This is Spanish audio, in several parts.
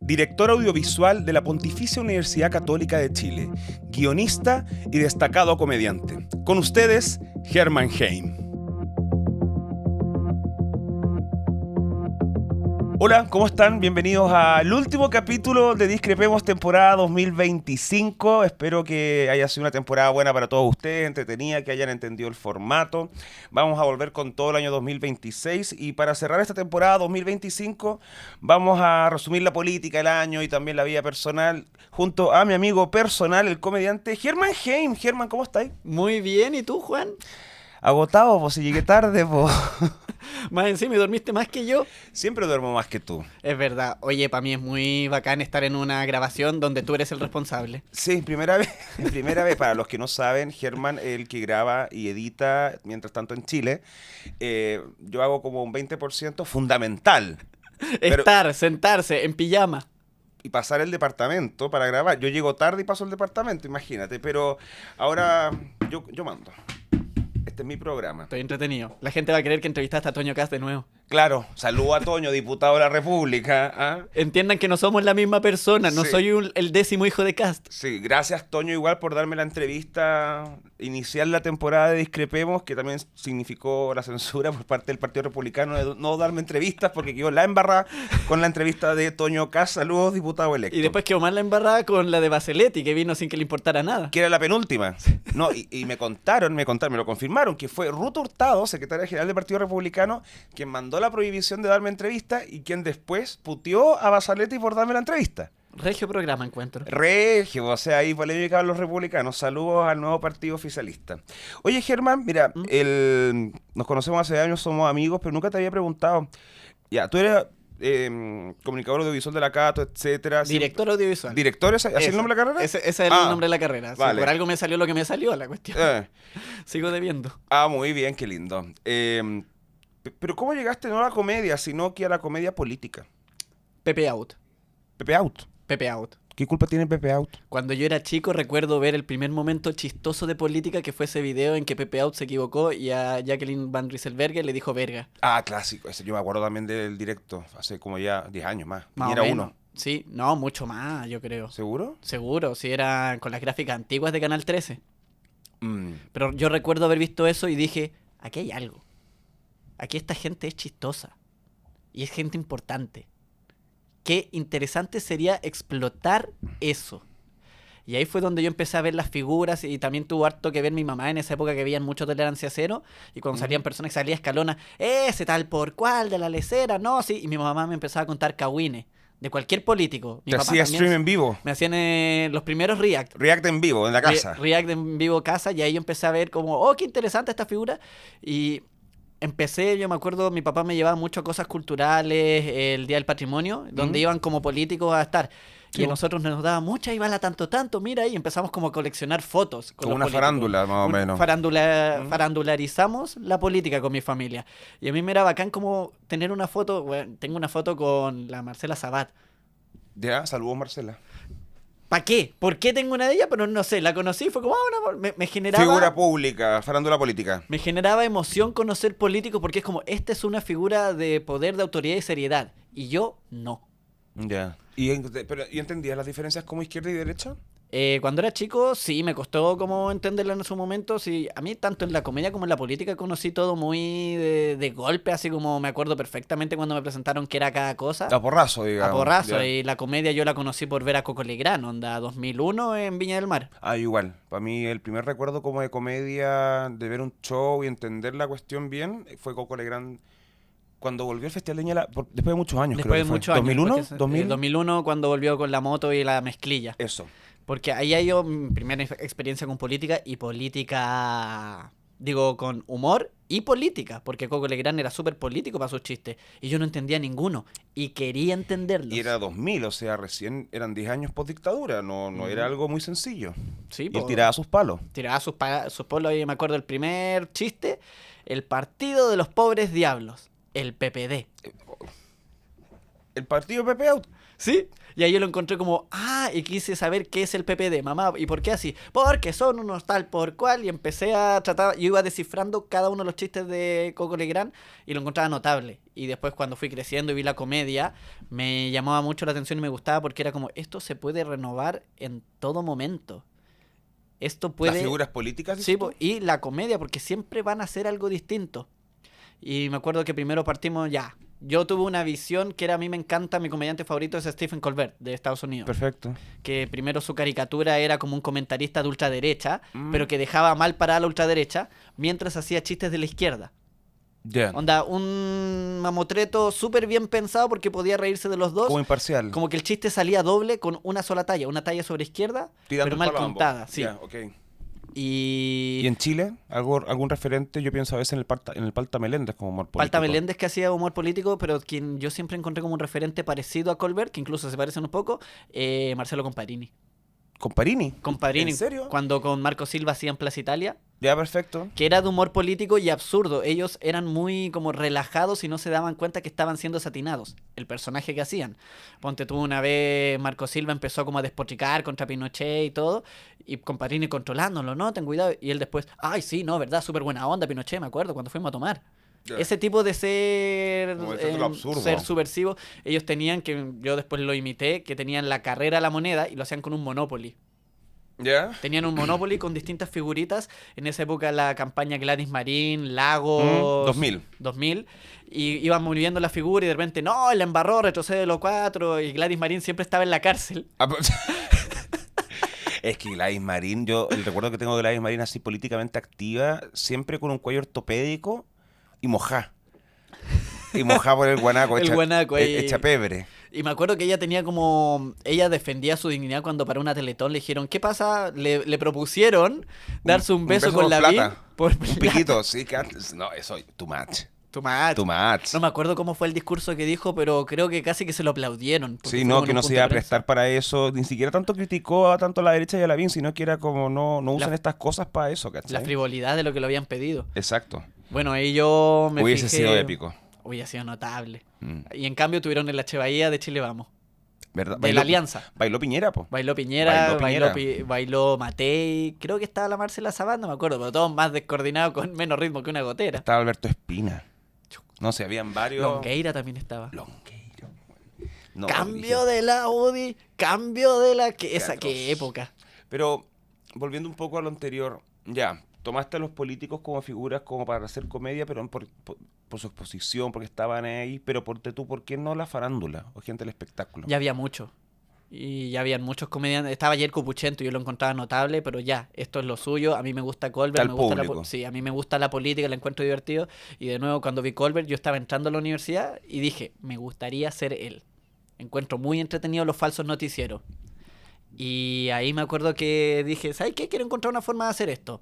director audiovisual de la Pontificia Universidad Católica de Chile, guionista y destacado comediante. Con ustedes, Hermann Heim. Hola, ¿cómo están? Bienvenidos al último capítulo de Discrepemos temporada 2025. Espero que haya sido una temporada buena para todos ustedes, entretenida, que hayan entendido el formato. Vamos a volver con todo el año 2026 y para cerrar esta temporada 2025 vamos a resumir la política del año y también la vida personal junto a mi amigo personal, el comediante Hermann Heim. Hermann, ¿cómo estáis? Muy bien, ¿y tú, Juan? Agotado, pues si llegué tarde, pues. Más encima, ¿y dormiste más que yo? Siempre duermo más que tú. Es verdad. Oye, para mí es muy bacán estar en una grabación donde tú eres el responsable. Sí, primera vez. Primera vez. Para los que no saben, Hermann es el que graba y edita, mientras tanto en Chile. Yo hago como un 20% fundamental. Sentarse en pijama. Y pasar el departamento para grabar. Yo llego tarde y paso el departamento, imagínate. Pero ahora yo mando. Este es mi programa. Estoy entretenido. La gente va a creer que entrevistaste a Toño Cast de nuevo. Claro, saludo a Toño, diputado de la República. ¿Ah? Entiendan que no somos la misma persona, no Sí. soy el 10º hijo de Cast. Sí, gracias Toño igual por darme la entrevista inicial la temporada de Discrepemos, que también significó la censura por parte del Partido Republicano de no darme entrevistas porque quedó la embarrada con la entrevista de Toño Cast. Saludos, diputado electo. Y después quedó más la embarrada con la de Baseletti, que vino sin que le importara nada. Que era la penúltima. No, y me lo confirmaron, que fue Ruth Hurtado, secretaria general del Partido Republicano, quien mandó la prohibición de darme entrevista y quien después puteó a Basaletti por darme la entrevista. Regio programa, encuentro. Regio, o sea, hay polémica a los republicanos. Saludos al nuevo partido oficialista. Oye, Hermann, mira, nos conocemos hace años, somos amigos, pero nunca te había preguntado. Ya, tú eres comunicador audiovisual de la Cato, etcétera. Director audiovisual. ¿Director? ¿Así es el nombre de la carrera? Ese es el nombre de la carrera. Sí, vale. por algo me salió lo que me salió la cuestión. Sigo debiendo. Muy bien, qué lindo. Pero ¿cómo llegaste no a la comedia, sino que a la comedia política? Pepe Out. Pepe Out. Pepe Out. ¿Qué culpa tiene Pepe Out? Cuando yo era chico recuerdo ver el primer momento chistoso de política, que fue ese video en que Pepe Out se equivocó y a Jacqueline Van Rieselberghe le dijo verga. Ah, clásico. Ese yo me acuerdo también del directo, hace como ya 10 años más. Más Y o era menos. uno. Sí, no, mucho más, yo creo. ¿Seguro? Seguro, si era con las gráficas antiguas de Canal 13. Mm. Pero yo recuerdo haber visto eso y dije, aquí hay algo. Aquí esta gente es chistosa. Y es gente importante. Qué interesante sería explotar eso. Y ahí fue donde yo empecé a ver las figuras y también tuvo harto que ver mi mamá en esa época que veían mucho Tolerancia Cero y cuando salían personas que salía Escalona, ese tal por cual de la lecera, no, sí, y mi mamá me empezaba a contar cagüines de cualquier político. Mi Te papá hacía también stream en vivo. me hacían los primeros React. React en vivo, en la casa. React en vivo casa y ahí yo empecé a ver como, oh, qué interesante esta figura y empecé, yo me acuerdo, mi papá me llevaba mucho a cosas culturales, el Día del Patrimonio, donde iban como políticos a estar. Y a nosotros nos daba mucha, iba la tanto, mira, y empezamos como a coleccionar fotos. Con Como los una políticos. farándula, más o menos. Farandularizamos la política con mi familia. Y a mí me era bacán como tener una foto, bueno, tengo una foto con la Marcela Sabat. Ya, saludos Marcela. ¿Para qué? ¿Por qué tengo una de ellas? Pero no sé, la conocí, fue como, me generaba... Figura pública, farándula política. Me generaba emoción conocer políticos porque es como, esta es una figura de poder, de autoridad y seriedad. Y yo, no. Ya. ¿Y entendías las diferencias como izquierda y derecha? Cuando era chico, sí, me costó como entenderlo en su momento. Sí, a mí tanto en la comedia como en la política conocí todo muy de golpe, así como me acuerdo perfectamente cuando me presentaron que era cada cosa. A porrazo, digamos. A porrazo. Ya. Y la comedia yo la conocí por ver a Coco Legrand, onda 2001 en Viña del Mar. Igual. Para mí el primer recuerdo como de comedia, de ver un show y entender la cuestión bien, fue Coco Legrand cuando volvió al Festival de Viña después de muchos años. Después creo de que muchos fue. años. ¿2001? porque 2000. 2001 cuando volvió con la moto y la mezclilla. Eso. Porque ahí hay yo mi primera experiencia con política y política, digo, con humor y política, porque Coco Legrand era súper político para sus chistes y yo no entendía ninguno y quería entenderlos. Y era 2000, o sea, recién eran 10 años post dictadura, no era algo muy sencillo. Sí, Y él tiraba sus palos. tiraba sus polos y me acuerdo el primer chiste, el Partido de los Pobres Diablos, el PPD. El partido Pepe Out. Sí, y ahí yo lo encontré como, y quise saber qué es el PPD, mamá, ¿y por qué así? Porque son unos tal por cual, y empecé a tratar, yo iba descifrando cada uno de los chistes de Coco Legrand, y lo encontraba notable. Y después cuando fui creciendo y vi la comedia, me llamaba mucho la atención y me gustaba porque era como, esto se puede renovar en todo momento. Esto puede... ¿Las figuras políticas? Sí, y la comedia, porque siempre van a hacer algo distinto. Y me acuerdo que primero partimos Yo tuve una visión que a mí me encanta, mi comediante favorito es Stephen Colbert, de Estados Unidos. Perfecto. Que primero su caricatura era como un comentarista de ultraderecha, pero que dejaba mal parada la ultraderecha, mientras hacía chistes de la izquierda. Ya. Onda, un mamotreto súper bien pensado porque podía reírse de los dos. Como imparcial. Como que el chiste salía doble con una sola talla, una talla sobre izquierda, Tirando pero mal el palo a ambos. contada. Sí. Ya, ok. Y en Chile? ¿Algún referente? Yo pienso a veces en el Palta Meléndez como humor político. Palta Meléndez, que hacía humor político, pero quien yo siempre encontré como un referente parecido a Colbert, que incluso se parecen un poco, Marcelo Comparini. ¿Comparini? Comparini. ¿En serio? Cuando con Marco Silva hacían Plaza Italia. Ya, perfecto. Que era de humor político y absurdo. Ellos eran muy como relajados y no se daban cuenta que estaban siendo satinados. El personaje que hacían. Ponte tú, una vez Marco Silva empezó como a despotricar contra Pinochet y todo. Y Comparini controlándolo, no, ten cuidado. Y él después, ay, sí, no, verdad, súper buena onda Pinochet, me acuerdo, cuando fuimos a tomar. Ya. Ese tipo de ser subversivo, ellos tenían, que yo después lo imité, que tenían la carrera a la moneda y lo hacían con un Monopoly. ¿Ya? Tenían un Monopoly con distintas figuritas. En esa época la campaña Gladys Marín, Lagos... 2000. Y iban moviendo la figura y de repente, no, él la embarró, retrocede los 4. Y Gladys Marín siempre estaba en la cárcel. Es que Gladys Marín, yo el recuerdo que tengo de Gladys Marín así políticamente activa, siempre con un cuello ortopédico y mojá. Y mojá por el guanaco, hecha pebre. Y me acuerdo que ella tenía como... Ella defendía su dignidad cuando para una Teletón le dijeron, ¿qué pasa? Le propusieron darse un beso con la plata. Por un piquito, sí, que antes... No, eso, too much. No me acuerdo cómo fue el discurso que dijo, pero creo que casi que se lo aplaudieron. Sí, no, que no se iba a prestar para eso. Ni siquiera tanto criticó a tanto la derecha y a Lavín, sino que era como no usan estas cosas para eso, ¿cachai? La frivolidad de lo que lo habían pedido. Exacto. Bueno, ahí yo me Hubiese fijé... sido épico. Hubiese sido notable. Y en cambio tuvieron el H. Bahía de Chile Vamos. ¿Verdad? De la Alianza. Bailó Piñera, po. Bailó Matei. Creo que estaba la Marcela Sabán, no me acuerdo, pero todos más descoordinados con menos ritmo que una gotera. Estaba Alberto Espina. No sé, habían varios... Longueira también estaba. Longueira. No, cambio de la UDI, cambio de la... ¿Qué época? Pero, volviendo un poco a lo anterior, ya, tomaste a los políticos como figuras como para hacer comedia, pero por su exposición, porque estaban ahí, pero ¿por qué no la farándula o gente del espectáculo? Ya había mucho. Y ya habían muchos comediantes. Estaba Yerko Puchento, yo lo encontraba notable, pero esto es lo suyo. A mí me gusta Colbert, a mí me gusta la política, la encuentro divertido. Y de nuevo, cuando vi Colbert, yo estaba entrando a la universidad y dije, me gustaría ser él. Encuentro muy entretenido los falsos noticieros. Y ahí me acuerdo que dije, ¿sabes qué? Quiero encontrar una forma de hacer esto.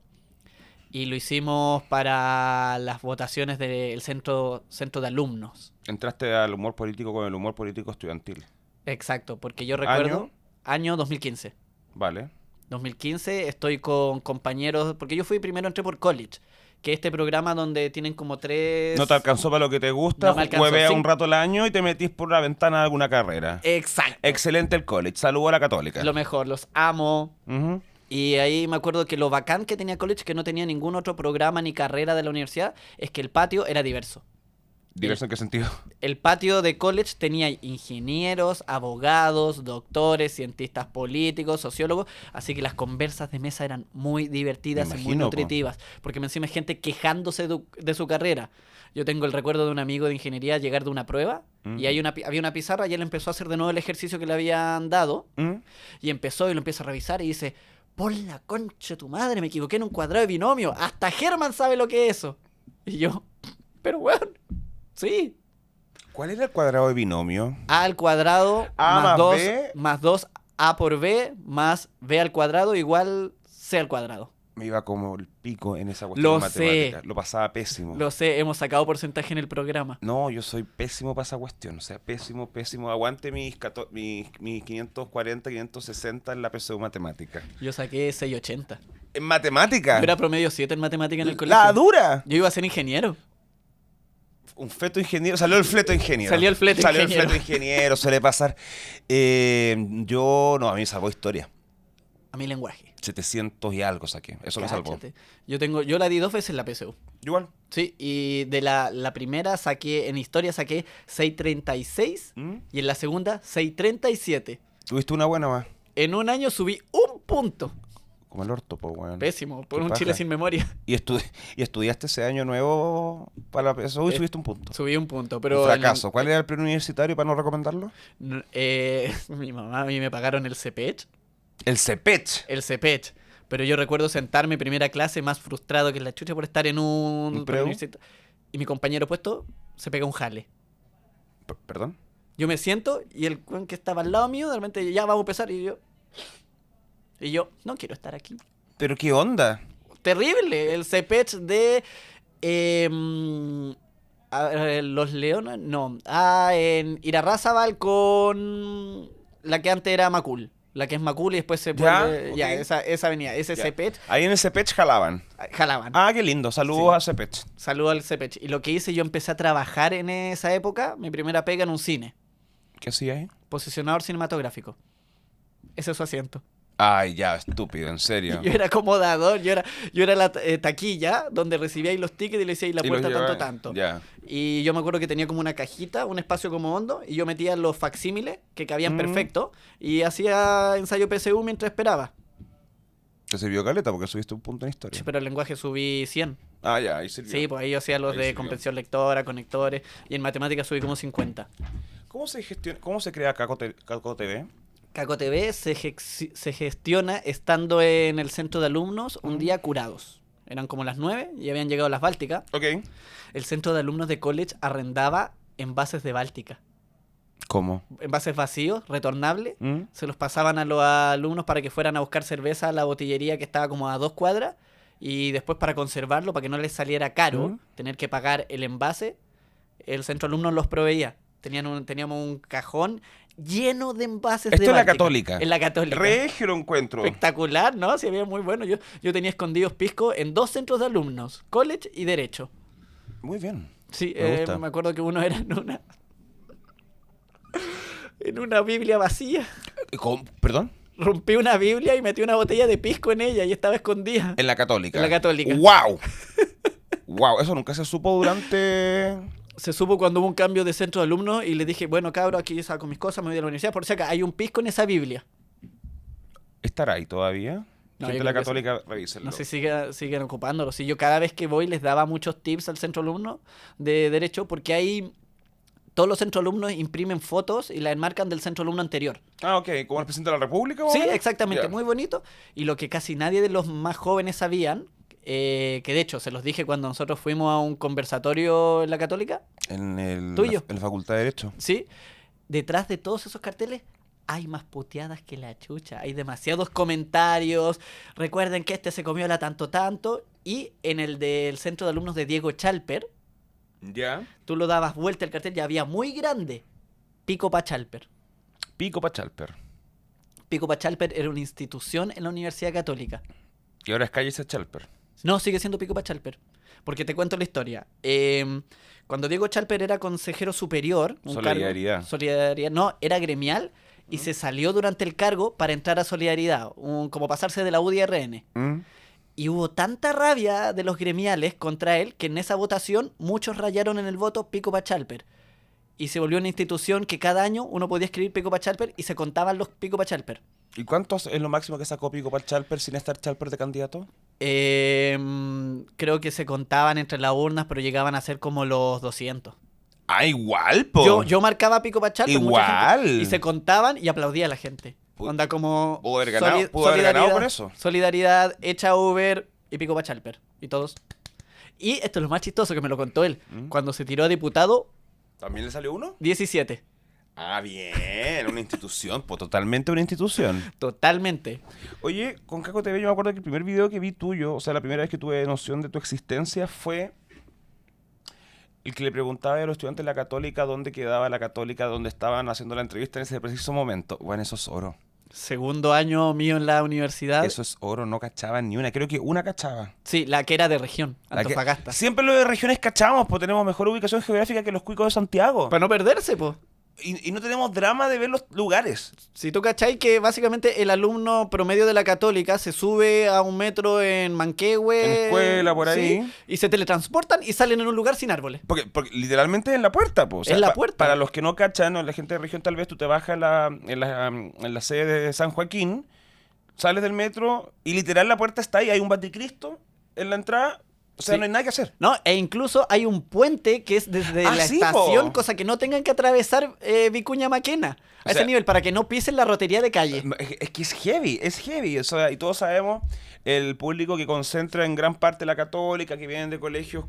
Y lo hicimos para las votaciones del centro de alumnos. Entraste al humor político con el humor político estudiantil. Exacto, porque yo recuerdo... Año 2015. Vale. 2015 estoy con compañeros... Porque yo entré por college, que es este programa donde tienen como 3... No te alcanzó para lo que te gusta, huevea un rato el año y te metís por la ventana de alguna carrera. Exacto. Excelente el college, saludo a la Católica. Lo mejor, los amo. Y ahí me acuerdo que lo bacán que tenía college, que no tenía ningún otro programa ni carrera de la universidad, es que el patio era diverso. ¿Diverso en qué sentido? El patio de college tenía ingenieros, abogados, doctores, cientistas políticos, sociólogos, así que las conversas de mesa eran muy divertidas y muy nutritivas, porque encima hay gente quejándose de su carrera. Yo tengo el recuerdo de un amigo de ingeniería llegar de una prueba y había una pizarra y él empezó a hacer de nuevo el ejercicio que le habían dado y lo empieza a revisar y dice, por la concha de tu madre, me equivoqué en un cuadrado de binomio, hasta Germán sabe lo que es eso. Y yo, pero weón... Sí. ¿Cuál era el cuadrado de binomio? A al cuadrado más 2 A por B más B al cuadrado igual C al cuadrado. Me iba como el pico en esa cuestión de matemática. Lo pasaba pésimo. Lo sé, hemos sacado porcentaje en el programa. No, yo soy pésimo para esa cuestión. O sea, pésimo. Aguante mis 540, 560 en la PSU matemática. Yo saqué 680. ¿En matemática? Yo era promedio 7 en matemática en el colegio. ¡La dura! Yo iba a ser ingeniero. Un feto ingeniero, salió el fleto ingeniero. Salió el fleto Salió ingeniero. el fleto ingeniero, suele pasar. No, a mí me salvó historia. A mi lenguaje. 700 y algo saqué, eso me salvó. Cáchate. Yo la di 2 veces en la PSU. Igual. Sí, y de la primera saqué, en historia saqué 636 ¿Mm? y en la segunda 637. Tuviste una buena más. En un año subí un punto. Como el orto, pues, weón. Pésimo, por Qué un paja. Chile sin memoria. Y estudiaste ese año nuevo para la PSU y subiste un punto. Subí un punto, pero... Un fracaso. ¿Cuál era el preuniversitario para no recomendarlo? Mi mamá a mí me pagaron el CPECH. El CEPECH. El CPECH. Pero yo recuerdo sentarme en primera clase más frustrado que la chucha por estar en un preu? y mi compañero puesto se pega un jale. ¿Perdón? Yo me siento y el weón que estaba al lado mío, de repente ya vamos a empezar y yo no quiero estar aquí. ¿Pero qué onda? Terrible, el CPECH de los Leones, no, en Irarrázaval con la que antes era Macul. La que es Macul y después se Ya, vuelve... ok. Ya, esa avenida, ese Ya. CPECH, Ahí en el CEPECH jalaban. jalaban. Ah, qué lindo. Saludos Sí. a CEPECH. Saludo al CPECH. Y lo que hice, yo empecé a trabajar en esa época, mi primera pega en un cine, ¿Qué hacía ahí? posicionador cinematográfico. Ese es su asiento. Ay, ya, estúpido, en serio. Yo era acomodador, yo era la taquilla donde recibía ahí los tickets y le decía ahí la Y los puerta llevaba- tanto. Ya. Y yo me acuerdo que tenía como una cajita, un espacio como hondo, y yo metía los facsímiles que cabían Mm. perfecto y hacía ensayo PSU mientras esperaba. ¿Te sirvió caleta porque subiste un punto en Sí, historia? pero el lenguaje subí 100. Ah, ya, ahí sirvió. Sí, pues ahí yo hacía los Ahí de sirvió. comprensión lectora, conectores, y en matemáticas subí como 50. ¿Cómo se crea Caco TV? Caco TV se gestiona estando en el centro de alumnos un día curados. Eran como las 9 y habían llegado las Bálticas. Ok. El centro de alumnos de college arrendaba envases de Báltica. ¿Cómo? Envases vacíos, retornables. ¿Mm? Se los pasaban a los alumnos para que fueran a buscar cerveza a la botillería que estaba como a 2 cuadras. Y después para conservarlo, para que no les saliera caro, ¿Mm? tener que pagar el envase, el centro de alumnos los proveía. Teníamos un cajón lleno de envases Esto de es la Báltica. Católica. En la Católica. Regio lo encuentro. Espectacular, ¿no? Se veía muy bueno. Yo tenía escondidos piscos en 2 centros de alumnos, college y derecho. Muy bien. Sí, Me gusta. me acuerdo que uno era en una Biblia vacía. ¿Perdón? Rompí una Biblia y metí una botella de pisco en ella y estaba escondida. En la Católica. En la Católica. ¡Wow! ¡Wow! Eso nunca se supo durante... Se supo cuando hubo un cambio de centro de alumnos y le dije, bueno, cabro, aquí saco mis cosas, me voy a la universidad. Por si acá hay un pisco en esa Biblia. ¿Estará ahí todavía? No, Gente yo de la creo que sí. Católica, revísenlo. No sé si siguen ocupándolo. Sí, yo cada vez que voy les daba muchos tips al centro de alumnos de derecho porque ahí todos los centros de alumnos imprimen fotos y las enmarcan del centro de alumno anterior. Ah, ok. ¿Como el presidente de la República? Sí, ¿o? exactamente, Ya. muy bonito. Y lo que casi nadie de los más jóvenes sabían, que de hecho se los dije cuando nosotros fuimos a un conversatorio en la Católica, Tuyo. En la Facultad de Derecho. ¿sí? Detrás de todos esos carteles hay más puteadas que la chucha. Hay demasiados comentarios. Recuerden que este se comió la tanto. Y en el del centro de alumnos de Diego Chalper, Ya. tú lo dabas vuelta el cartel y había muy grande Pico pa' Chalper. Pico Pachalper. Pico pa' Chalper era una institución en la Universidad Católica. Y ahora es Calle Chalper. No, sigue siendo Pico pa' Chalper. Porque te cuento la historia. Cuando Diego Chalper era consejero superior... Solidaridad. Solidaridad. No, era gremial y se salió durante el cargo para entrar a Solidaridad. Como pasarse de la UDRN. ¿Mm? Y hubo tanta rabia de los gremiales contra él que en esa votación muchos rayaron en el voto Pico pa' Chalper. Y se volvió una institución que cada año uno podía escribir Pico pa' Chalper y se contaban los Pico pa' Chalper. ¿Y cuántos es lo máximo que sacó Pico Pachalper sin estar Chalper de candidato? Creo que se contaban entre las urnas, pero llegaban a ser como los 200. Ah, igual, po. Yo marcaba Pico pa' Chalper, mucha Igual. gente, y se contaban y aplaudía a la gente. Pu- Onda como pudo haber ganado con eso. Solidaridad, Echa Uber y Pico pa' Chalper. Y todos. Y esto es lo más chistoso que me lo contó él. ¿Mm? Cuando se tiró a diputado, ¿También le salió uno? 17. Ah, bien. Una institución, pues totalmente una institución. Totalmente. Oye, con Caco TV yo me acuerdo que el primer video que vi tuyo, o sea, la primera vez que tuve noción de tu existencia fue el que le preguntaba a los estudiantes de la Católica dónde quedaba la Católica, dónde estaban haciendo la entrevista en ese preciso momento. Bueno, eso es oro. Segundo año mío en la universidad. Eso es oro, no cachaban ni una. Creo que una cachaba. Sí, la que era de región, La que- Antofagasta. Siempre lo de regiones cachamos, pues tenemos mejor ubicación geográfica que los cuicos de Santiago. Para no perderse, pues. Y no tenemos drama de ver los lugares. Si tú cachai que básicamente el alumno promedio de la Católica se sube a un metro en Manquehue. En escuela, por ahí. ¿sí? Y se teletransportan y salen en un lugar sin árboles. Porque literalmente es en la puerta, pues. Es la puerta. Para los que no cachan, ¿no? La gente de región, tal vez tú te bajas en la sede de San Joaquín, sales del metro y literal la puerta está ahí. Hay un Baticristo en la entrada. O sea, Sí. no hay nada que hacer. ¿No? E incluso hay un puente que es desde la Sí, estación, po. cosa que no tengan que atravesar Vicuña Maquena. O A ese sea, nivel, para que no pisen la rotería de calle. Es que es heavy. O sea, y todos sabemos el público que concentra en gran parte la católica, que vienen de colegios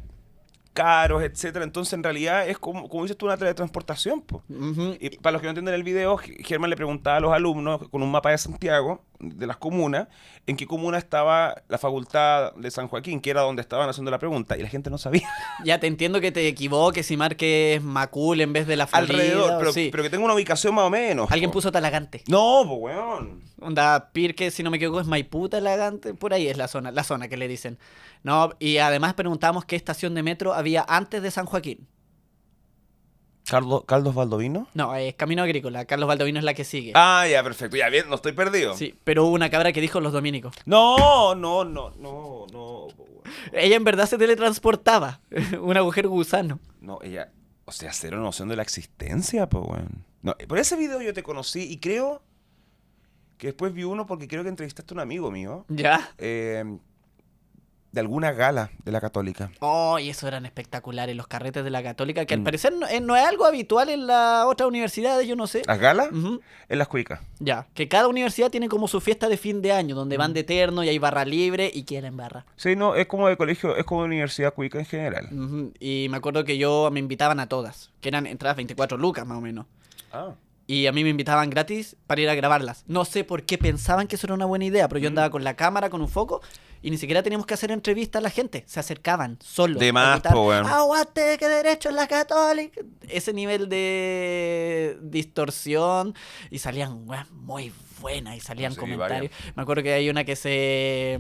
caros, etcétera. Entonces, en realidad, es como dices tú, una teletransportación, pues. Ujú. Y para los que no entienden el video, Germán le preguntaba a los alumnos con un mapa de Santiago, de las comunas, en qué comuna estaba la facultad de San Joaquín, que era donde estaban haciendo la pregunta, y la gente no sabía. Ya te entiendo que te equivoques y marques Macul en vez de la Florida. Alrededor, o sí. pero que tenga una ubicación más o menos. Alguien po. puso Talagante. No, pues weón. Onda, Pirque, si no me equivoco, es Maipú, Talagante. Por ahí es la zona que le dicen. No, y además preguntamos qué estación de metro había antes de San Joaquín. ¿Caldos Baldovino? No, es Camino Agrícola. Carlos Baldovino es la que sigue. Ah, ya, perfecto. Ya, bien, no estoy perdido. Sí, pero hubo una cabra que dijo los dominicos. No, po, weón. Ella en verdad se teletransportaba. Un agujero gusano. No, ella, o sea, cero noción de la existencia, pues, weón. No, por ese video yo te conocí y creo que después vi uno porque creo que entrevistaste a un amigo mío ¿Ya? de alguna gala de la Católica. Oh, y eso eran espectaculares, los carretes de la Católica, que al Mm. parecer no es algo habitual en las otras universidades, yo no sé. ¿Las galas? Ujú. En las cuicas. Ya, que cada universidad tiene como su fiesta de fin de año, donde Mm. van de eterno y hay barra libre y quieren barra. Sí, no, es como de colegio, es como de universidad cuica en general. Ujú. Y me acuerdo que me invitaban a todas, que eran entradas 24 lucas más o menos. Ah. Y a mí me invitaban gratis para ir a grabarlas. No sé por qué pensaban que eso era una buena idea, pero yo andaba con la cámara, con un foco, y ni siquiera teníamos que hacer entrevistas a la gente. Se acercaban solos. De a más, gritar, po, weón. ¡aguante, que derecho en la Católica! Ese nivel de distorsión. Y salían weas muy buenas y salían Sí, comentarios. Me acuerdo que hay una que se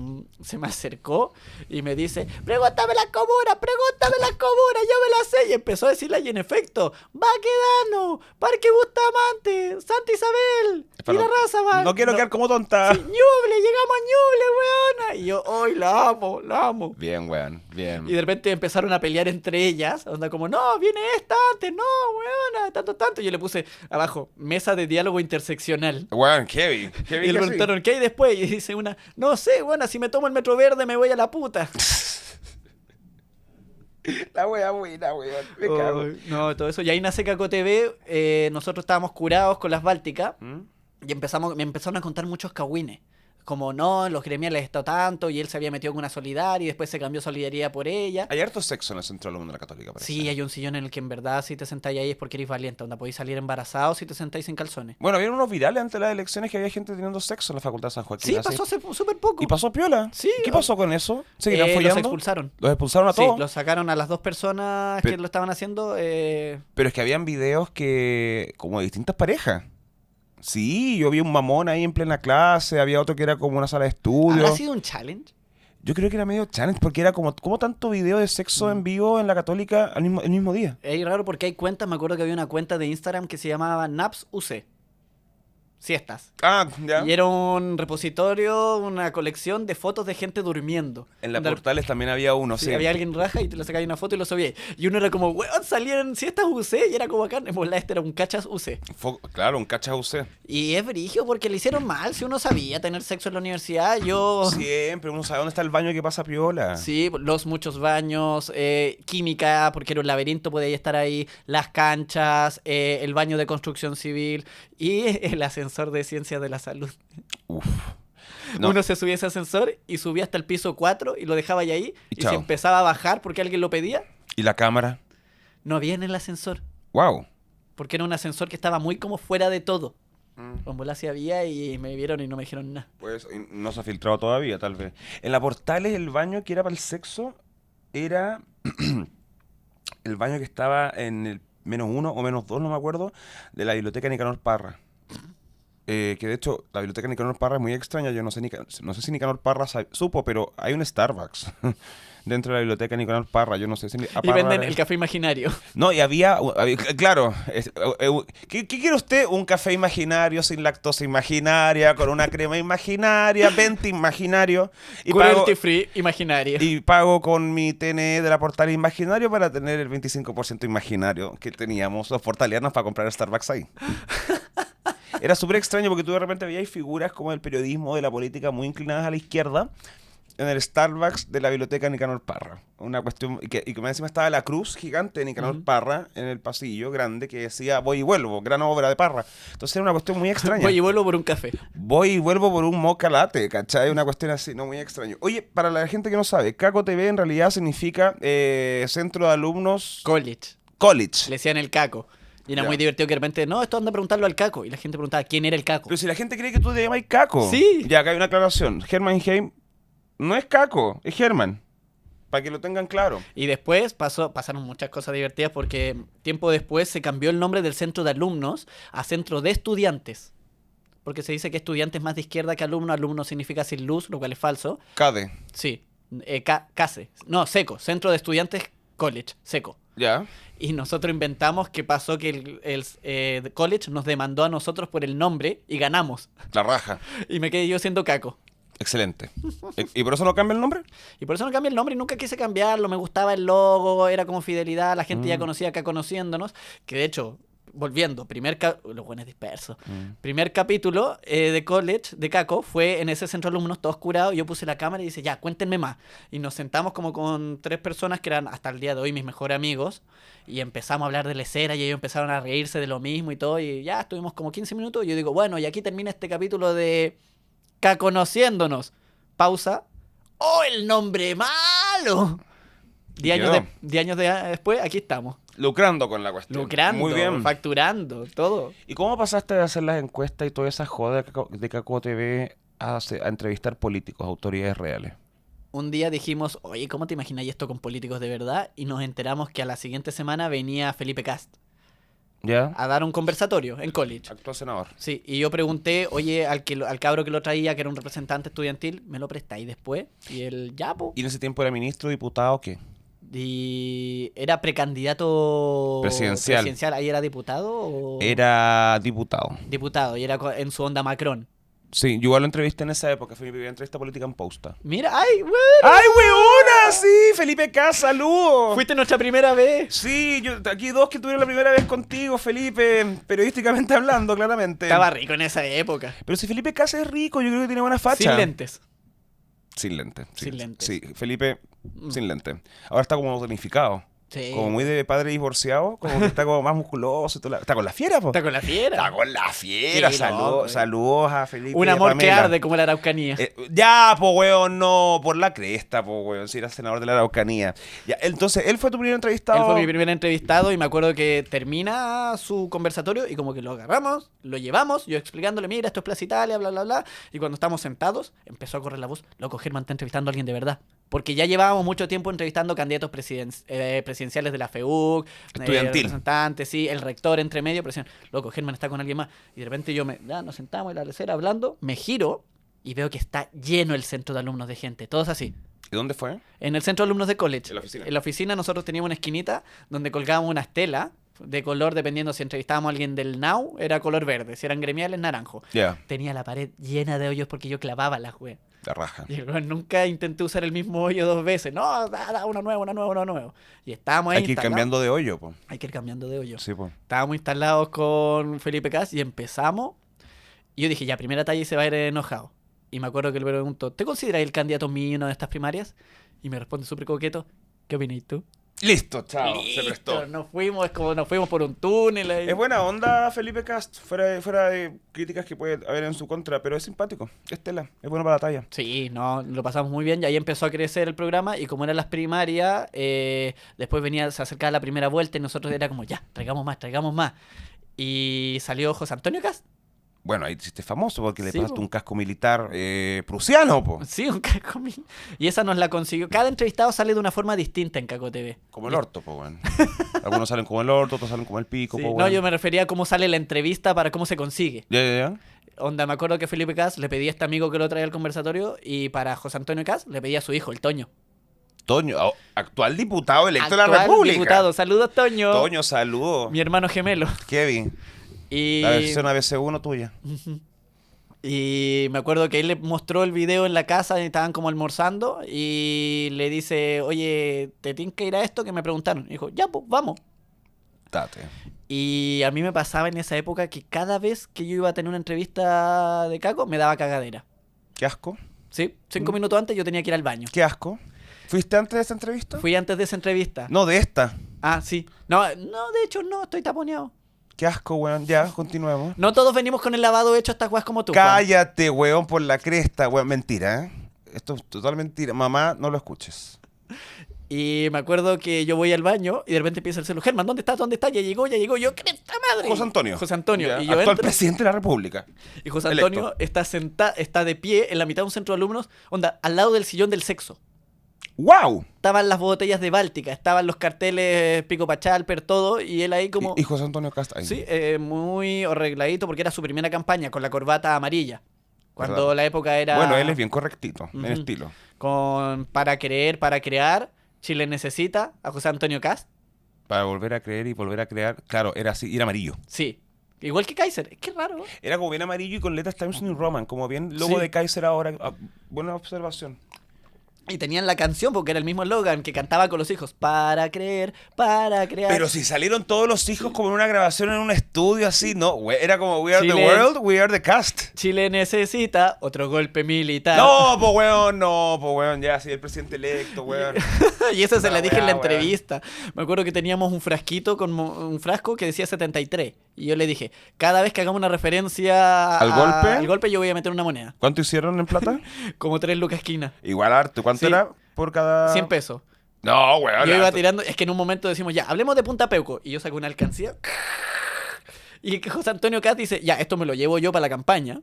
me acercó y me dice, pregúntame la comuna, yo me la sé. Y empezó a decirla y en efecto, Baquedano, Parque Bustamante, Santa Isabel y Pero la raza va. no quiero quedar como tonta. Sí, Ñuble, llegamos a Ñuble, weona. Y yo, ¡ay, la amo, la amo! Bien, weón, bien. Y de repente empezaron a pelear entre ellas, onda como, no, viene esta antes, no, weona, tanto. Y yo le puse abajo, mesa de diálogo interseccional. Weón, heavy. Y Heavy le que sí. preguntaron, ¿qué hay después? Y dice una, no sé, bueno, si me tomo el metro verde me voy a la puta. La wea buena, weón. Me cago. Ay, no, todo eso. Y ahí nace Caco TV, nosotros estábamos curados con las Bálticas ¿Mm? y me empezaron a contar muchos cagüines. Como no, en los gremiales está tanto y él se había metido con una solidaria y después se cambió solidaridad por ella. Hay harto sexo en el centro de alumno de la Católica, parece. Sí, hay un sillón en el que en verdad si te sentáis ahí es porque eres valiente, onda podéis salir embarazado si te sentáis sin calzones. Bueno, había unos virales antes de las elecciones que había gente teniendo sexo en la Facultad de San Joaquín. Sí, así. pasó hace súper poco. ¿Y pasó piola? Sí, ¿Qué pasó con eso? ¿Seguirán Los follando? expulsaron. ¿Los expulsaron a Sí, todos? los sacaron a las dos personas Pe- que lo estaban haciendo. Pero es que habían videos que... como de distintas parejas. Sí, yo vi un mamón ahí en plena clase, había otro que era como una sala de estudio. ¿Habrá sido un challenge? Yo creo que era medio challenge porque era como tanto video de sexo en vivo en la Católica el mismo día. Es raro porque hay cuentas, me acuerdo que había una cuenta de Instagram que se llamaba Naps UC. Siestas. Ah, ya. Y era un repositorio, una colección de fotos de gente durmiendo. En la Onda, Portales también había uno, sí, sí. había alguien raja y te le sacabas una foto y lo subías. Y uno era como, weón, salían siestas UC y era como acá. Este era un cachas UC. Claro, un cachas UC. Y es brigio porque le hicieron mal. Si uno sabía tener sexo en la universidad, yo... Siempre, uno sabe dónde está el baño que pasa piola. Sí, los muchos baños, química, porque era un laberinto, podía estar ahí, las canchas, el baño de construcción civil y el ascensor de ciencias de la salud. Uf. No. Uno se subía a ese ascensor y subía hasta el piso 4 y lo dejaba ahí. Y Y chao. si empezaba a bajar porque alguien lo pedía, ¿Y la cámara? no había en el ascensor. Wow. Porque era un ascensor que estaba muy como fuera de todo. Con bola sí había y me vieron y no me dijeron nada. Pues no se ha filtrado todavía, tal vez. En la Portales, el baño que era para el sexo era el baño que estaba en el -1 o -2, no me acuerdo, de la biblioteca Nicanor Parra. que de hecho la biblioteca Nicanor Parra es muy extraña. Yo no sé, no sé si Nicanor Parra supo, pero hay un Starbucks dentro de la biblioteca Nicanor Parra. Yo no sé si a Y Parra venden el café imaginario. No, y claro, ¿qué quiere usted? Un café imaginario, sin lactosa imaginaria, con una crema imaginaria, 20 imaginario, y Cruelty free imaginario. y pago con mi TNE de la Portal Imaginario para tener el 25% imaginario que teníamos los portalianos para comprar Starbucks ahí. Era súper extraño porque tú de repente veías figuras como del periodismo, de la política muy inclinadas a la izquierda en el Starbucks de la biblioteca Nicanor Parra. Una cuestión, y que más encima estaba la cruz gigante de Nicanor Parra en el pasillo grande que decía voy y vuelvo, gran obra de Parra. Entonces era una cuestión muy extraña. Voy y vuelvo por un café. Voy y vuelvo por un mocha latte, ¿cachai? Una cuestión así, no muy extraño. Oye, para la gente que no sabe, Caco TV en realidad significa Centro de Alumnos College. College. Le decían el caco. Y era Ya. muy divertido que de repente, no, esto anda a preguntarlo al caco. Y la gente preguntaba quién era el caco. Pero si la gente cree que tú te llamas Caco. Sí. Ya, acá hay una aclaración. Hermann Heim no es Caco, es Hermann. Para que lo tengan claro. Y después pasaron muchas cosas divertidas porque tiempo después se cambió el nombre del centro de alumnos a centro de estudiantes. Porque se dice que estudiante es más de izquierda que alumno. Alumno significa sin luz, lo cual es falso. Cade. Sí. CASE. No, seco. Centro de estudiantes college. Seco. Ya. Y nosotros inventamos que pasó que el college nos demandó a nosotros por el nombre y ganamos. La raja. Y me quedé yo siendo caco. Excelente. ¿Y por eso no cambia el nombre? Y por eso no cambié el nombre y nunca quise cambiarlo. Me gustaba el logo, era como fidelidad. La gente ya conocía acá conociéndonos. Que de hecho, volviendo, los buenos dispersos. Primer capítulo de college, de Caco, fue en ese centro de alumnos, todos curados. Yo puse la cámara y dice, ya, cuéntenme más. Y nos sentamos como con 3 personas que eran hasta el día de hoy mis mejores amigos. Y empezamos a hablar de la escena y ellos empezaron a reírse de lo mismo y todo. Y ya estuvimos como 15 minutos. Y yo digo, bueno, y aquí termina este capítulo de Caconociéndonos. Pausa. ¡Oh, el nombre malo! 10 Quedó. años, 10 años después, aquí estamos. Lucrando con la cuestión. Lucrando, Muy bien. facturando, todo. ¿Y cómo pasaste de hacer las encuestas y toda esa joda de Caco TV a entrevistar políticos, autoridades reales? Un día dijimos, oye, ¿cómo te imagináis esto con políticos de verdad? Y nos enteramos que a la siguiente semana venía Felipe Cast ¿Ya? a dar un conversatorio en college. Actual senador. Sí, y yo pregunté, oye, al cabro que lo traía, que era un representante estudiantil, ¿me lo prestáis después? Y él, ya, po. ¿Y en ese tiempo era ministro, diputado, qué? Y era precandidato Presidencial. ¿Ahí era diputado o...? Era diputado. Diputado, y era en su onda Macron. Sí, yo igual lo entrevisté en esa época. Fue mi primera entrevista política en Posta. Mira, ¡ay, bueno! ¡Ay, weona! Sí, Felipe Casa, saludos. Fuiste nuestra primera vez. Sí, aquí dos que tuvieron la primera vez contigo, Felipe, periodísticamente hablando, claramente. Estaba rico en esa época. Pero si Felipe Casa es rico, yo creo que tiene buena facha. Sin lentes. Sin lente. Sí, Sin lentes. Sí, Felipe, sin lente. Ahora está como tonificado. Sí. Como muy de padre divorciado, como que está como más musculoso. Y todo está con la fiera, po. Está con la fiera. Está con la fiera. Qué Saludos, loco, saludos a Felipe. Un y a amor que Pamela. arde como la Araucanía. Ya, po, weón, no, por la cresta, po, weón, si era senador de la Araucanía. Ya, entonces, él fue tu primer entrevistado. Él fue mi primer entrevistado y me acuerdo que termina su conversatorio y como que lo agarramos, lo llevamos, yo explicándole, mira, esto es Plaza Italia, bla, bla, bla. Y cuando estamos sentados, empezó a correr la voz, loco, Germán está entrevistando a alguien de verdad. Porque ya llevábamos mucho tiempo entrevistando candidatos presidenciales de la FEUC, Estudiantil. representantes, sí, el rector entre medio, pero decían, loco, Germán está con alguien más. Y de repente ya nos sentamos en la lecera hablando, me giro y veo que está lleno el centro de alumnos de gente, todos así. ¿Y dónde fue? En el centro de alumnos de college. En la oficina. En la oficina nosotros teníamos una esquinita donde colgábamos una estela de color, dependiendo si entrevistábamos a alguien del NOW, era color verde, si eran gremiales, naranjo. Ya, Tenía la pared llena de hoyos porque yo clavaba las weas. la raja. Y el weón nunca intenté usar el mismo hoyo 2 veces. No, da uno nuevo, uno nuevo, uno nuevo. Y estábamos ahí Hay que ir instalados. cambiando de hoyo, po. Hay que ir cambiando de hoyo. Sí, po. Estábamos instalados con Felipe Cas y empezamos. Y yo dije, ya, primera talla y se va a ir enojado. Y me acuerdo que le pregunto, ¿te consideras el candidato mío en una de estas primarias? Y me responde súper coqueto, ¿qué opinas tú? Listo, chao, se Listo, prestó. nos fuimos, es como nos fuimos por un túnel. Ahí. Es buena onda Felipe Cast, fuera de críticas que puede haber en su contra, pero es simpático, es tela, es bueno para la talla. Sí, no, lo pasamos muy bien y ahí empezó a crecer el programa y como eran las primarias, después se acercaba la primera vuelta y nosotros era como, ya, traigamos más. Y salió José Antonio Cast. Bueno, ahí hiciste famoso porque le Sí, pasaste po. un casco militar prusiano, po. Sí, un casco mil. Y esa nos la consiguió. Cada entrevistado sale de una forma distinta en Caco TV. Como el orto, po, weón. Algunos salen como el orto, otros salen como el pico, Sí, po, no, weón. yo me refería a cómo sale la entrevista para cómo se consigue. Ya. onda, me acuerdo que Felipe Cas le pedía a este amigo que lo traía al conversatorio y para José Antonio Cas le pedía a su hijo, el Toño. Toño, actual diputado electo de la Actual República. diputado. Saludos, Toño. Toño, saludos. Mi hermano gemelo. Kevin, Y... la versión ABC1 tuya. Y me acuerdo que él le mostró el video en la casa y estaban como almorzando y le dice, oye, ¿te tienes que ir a esto? Que me preguntaron. Y dijo, ya, pues, vamos. Date. Y a mí me pasaba en esa época que cada vez que yo iba a tener una entrevista de Caco, me daba cagadera. Qué asco. ¿Sí? 5 minutos antes yo tenía que ir al baño. Qué asco. ¿Fuiste antes de esta entrevista? Fui antes de esa entrevista. No, de esta. Ah, sí. No, de hecho no, estoy taponeado. Qué asco, weón. Ya, continuemos. No todos venimos con el lavado hecho a estas weas como tú, Juan. Cállate, weón, por la cresta, weón. Mentira, ¿eh? Esto es total mentira. Mamá, no lo escuches. Y me acuerdo que yo voy al baño y de repente empieza el celular. Germán, ¿dónde estás? ¿Dónde estás? Ya llegó. Yo, ¡cresta madre! José Antonio. José Antonio. Ya, Y yo actual entro, presidente de la República. y José Antonio electo. está de pie en la mitad de un centro de alumnos, onda, al lado del sillón del sexo. ¡Wow! Estaban las botellas de Báltica, estaban los carteles Pico Pachalper, todo, y él ahí como... Y José Antonio Cast. Sí, muy arregladito porque era su primera campaña con la corbata amarilla. Cuando ¿Verdad? la época era... Bueno, él es bien correctito, en Ujú. estilo. Con Para Creer, Para Crear, Chile Necesita, a José Antonio Cast. Para volver a creer y volver a crear. Claro, era así, y era amarillo. Sí. Igual que Kaiser. Es que raro. Era como bien amarillo y con letras Times New Roman, como bien logo Sí. de Kaiser ahora. Buena observación. Y tenían la canción porque era el mismo eslogan que cantaba con los hijos. Para creer, para crear. Pero si salieron todos los hijos como en una grabación en un estudio así, no, güey, era como We Are the Chile. World, We Are the Cast. Chile necesita otro golpe militar. No, po weón, ya, sí, el presidente electo, weón. Y eso se La le dije en la weá, weón. entrevista. Me acuerdo que teníamos un frasquito con un frasco que decía 73. Y yo le dije, cada vez que hagamos una referencia ¿Al golpe? yo voy a meter una moneda. ¿Cuánto hicieron en plata? Como 3 lucas esquina. Igual harto. ¿Cuánto Sí. era por cada...? 100 pesos. No, weón. Yo iba harto. tirando, es que en un momento decimos, ya, hablemos de Punta Peuco. Y yo saco una alcancía. Y que José Antonio Caz dice, ya, esto me lo llevo yo para la campaña.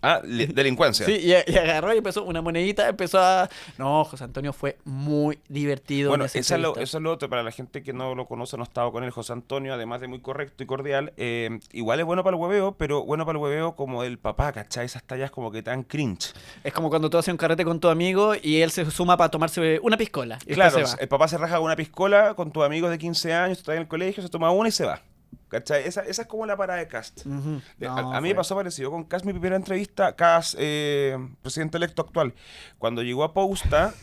Ah, delincuencia. Sí, y agarró y empezó una monedita, empezó a... No, José Antonio fue muy divertido. Bueno, en esa eso entrevista. es lo otro. Para la gente que no lo conoce, no ha estado con él, José Antonio, además de muy correcto y cordial, igual es bueno para el hueveo, pero bueno para el hueveo como el papá, ¿cachai? Esas tallas como que tan cringe. Es como cuando tú haces un carrete con tu amigo y él se suma para tomarse una piscola. Y después Claro, se va. el papá se raja con una piscola con tus amigos de 15 años, tú estás en el colegio, se toma una y se va. ¿Cachai? Esa es como la parada de Cast. Ujú. No, A mí me fue- pasó parecido con Cast, mi primera entrevista, Cast, presidente electo actual. Cuando llegó a Posta,